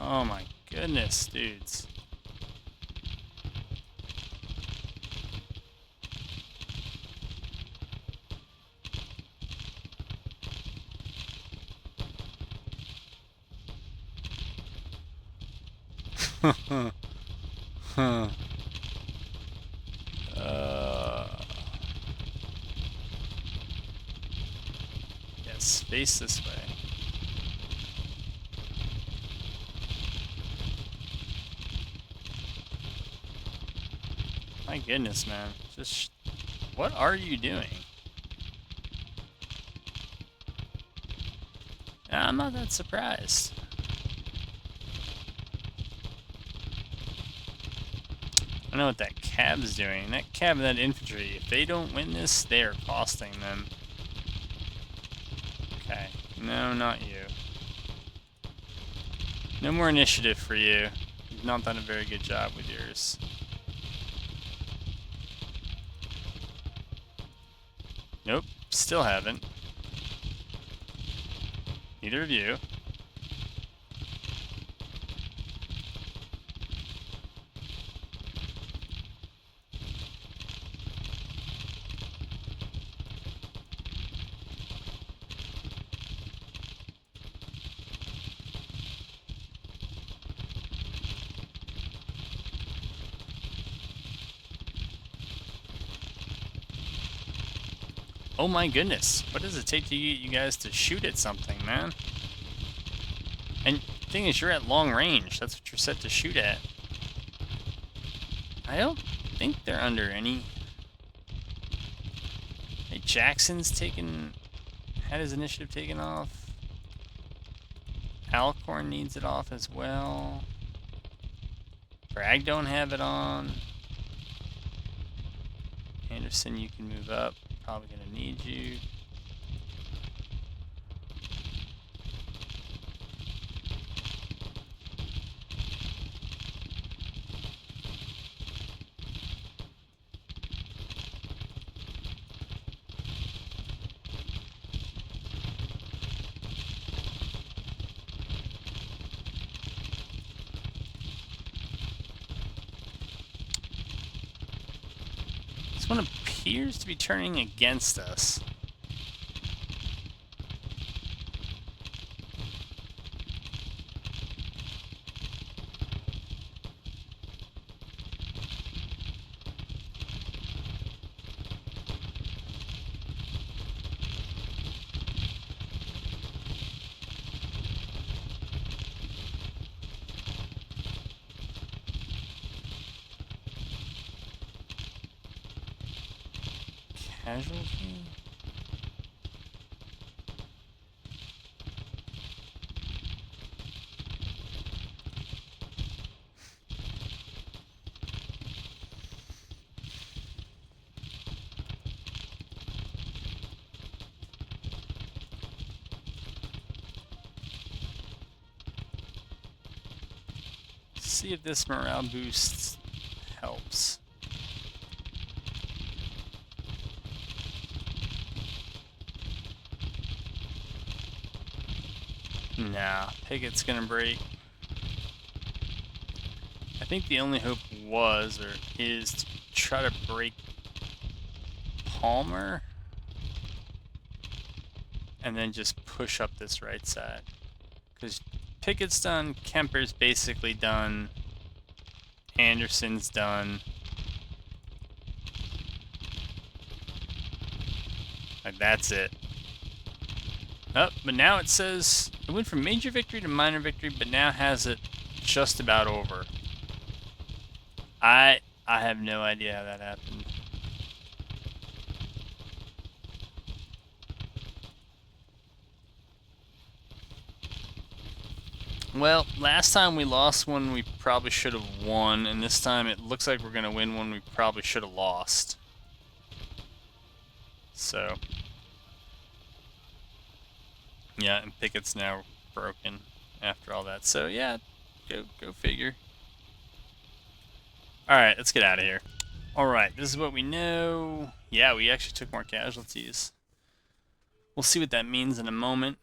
Oh my goodness, dudes. Yes, face this way. My goodness, man. Just, what are you doing? I'm not that surprised. I know what that cab's doing. That cab and that infantry, if they don't win this, they are costing them. Okay. No, not you. No more initiative for you. You've not done a very good job with yours. Nope, still haven't. Neither of you. Oh my goodness, what does it take to get you guys to shoot at something, man? And the thing is, you're at long range. That's what you're set to shoot at. I don't think they're under any... Hey, Jackson's had his initiative taken off. Alcorn needs it off as well. Bragg don't have it on. Anderson, you can move up. Probably gonna need you. This one appears to be turning against us. Casualty? See if this morale boost helps. Nah, Pickett's gonna break. I think the only hope was, or is, to try to break Palmer and then just push up this right side. Because Pickett's done, Kemper's basically done, Anderson's done. Like, that's it. Oh, but now it says it went from major victory to minor victory, but now has it just about over. I have no idea how that happened. Well, last time we lost one we probably should have won, and this time it looks like we're going to win one we probably should have lost. So, yeah, and Pickett's now broken after all that. So, yeah, go figure. Alright, let's get out of here. Alright, this is what we know. Yeah, we actually took more casualties. We'll see what that means in a moment.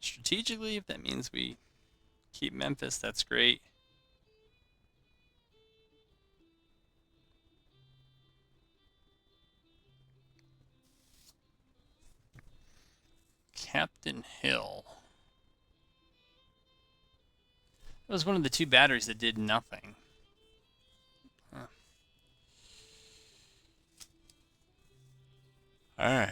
Strategically, if that means we keep Memphis, that's great. Captain Hill. That was one of the two batteries that did nothing. Huh. Alright.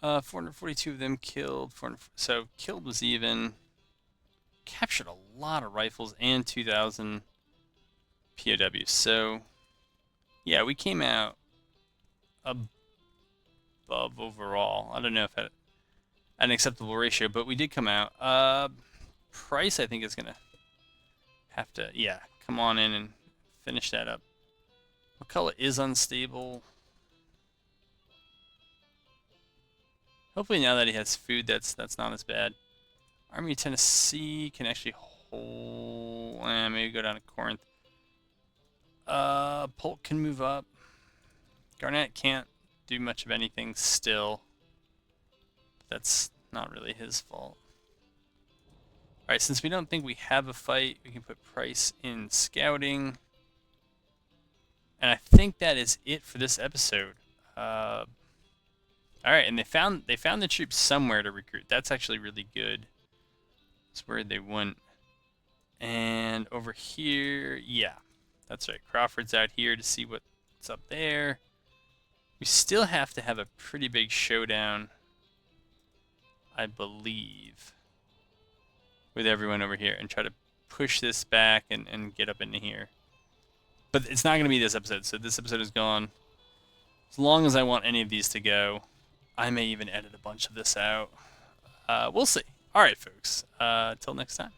Uh, 442 of them killed. So killed was even. Captured a lot of rifles and 2,000 POWs. So, yeah, we came out above overall. I don't know if at an acceptable ratio, but we did come out. Price, I think, is going to have to, yeah, come on in and finish that up. McCullough is unstable. Hopefully now that he has food, that's not as bad. Army of Tennessee can actually hold. Maybe go down to Corinth. Polk can move up. Garnett can't do much of anything still. That's not really his fault. Alright, since we don't think we have a fight, we can put Price in scouting. And I think that is it for this episode. Alright, and they found the troops somewhere to recruit. That's actually really good. That's where they went. And over here, yeah. That's right. Crawford's out here to see what's up there. We still have to have a pretty big showdown, I believe, with everyone over here and try to push this back and get up into here. But it's not going to be this episode, so this episode is gone. As long as I want any of these to go, I may even edit a bunch of this out. We'll see. All right, folks. Till next time.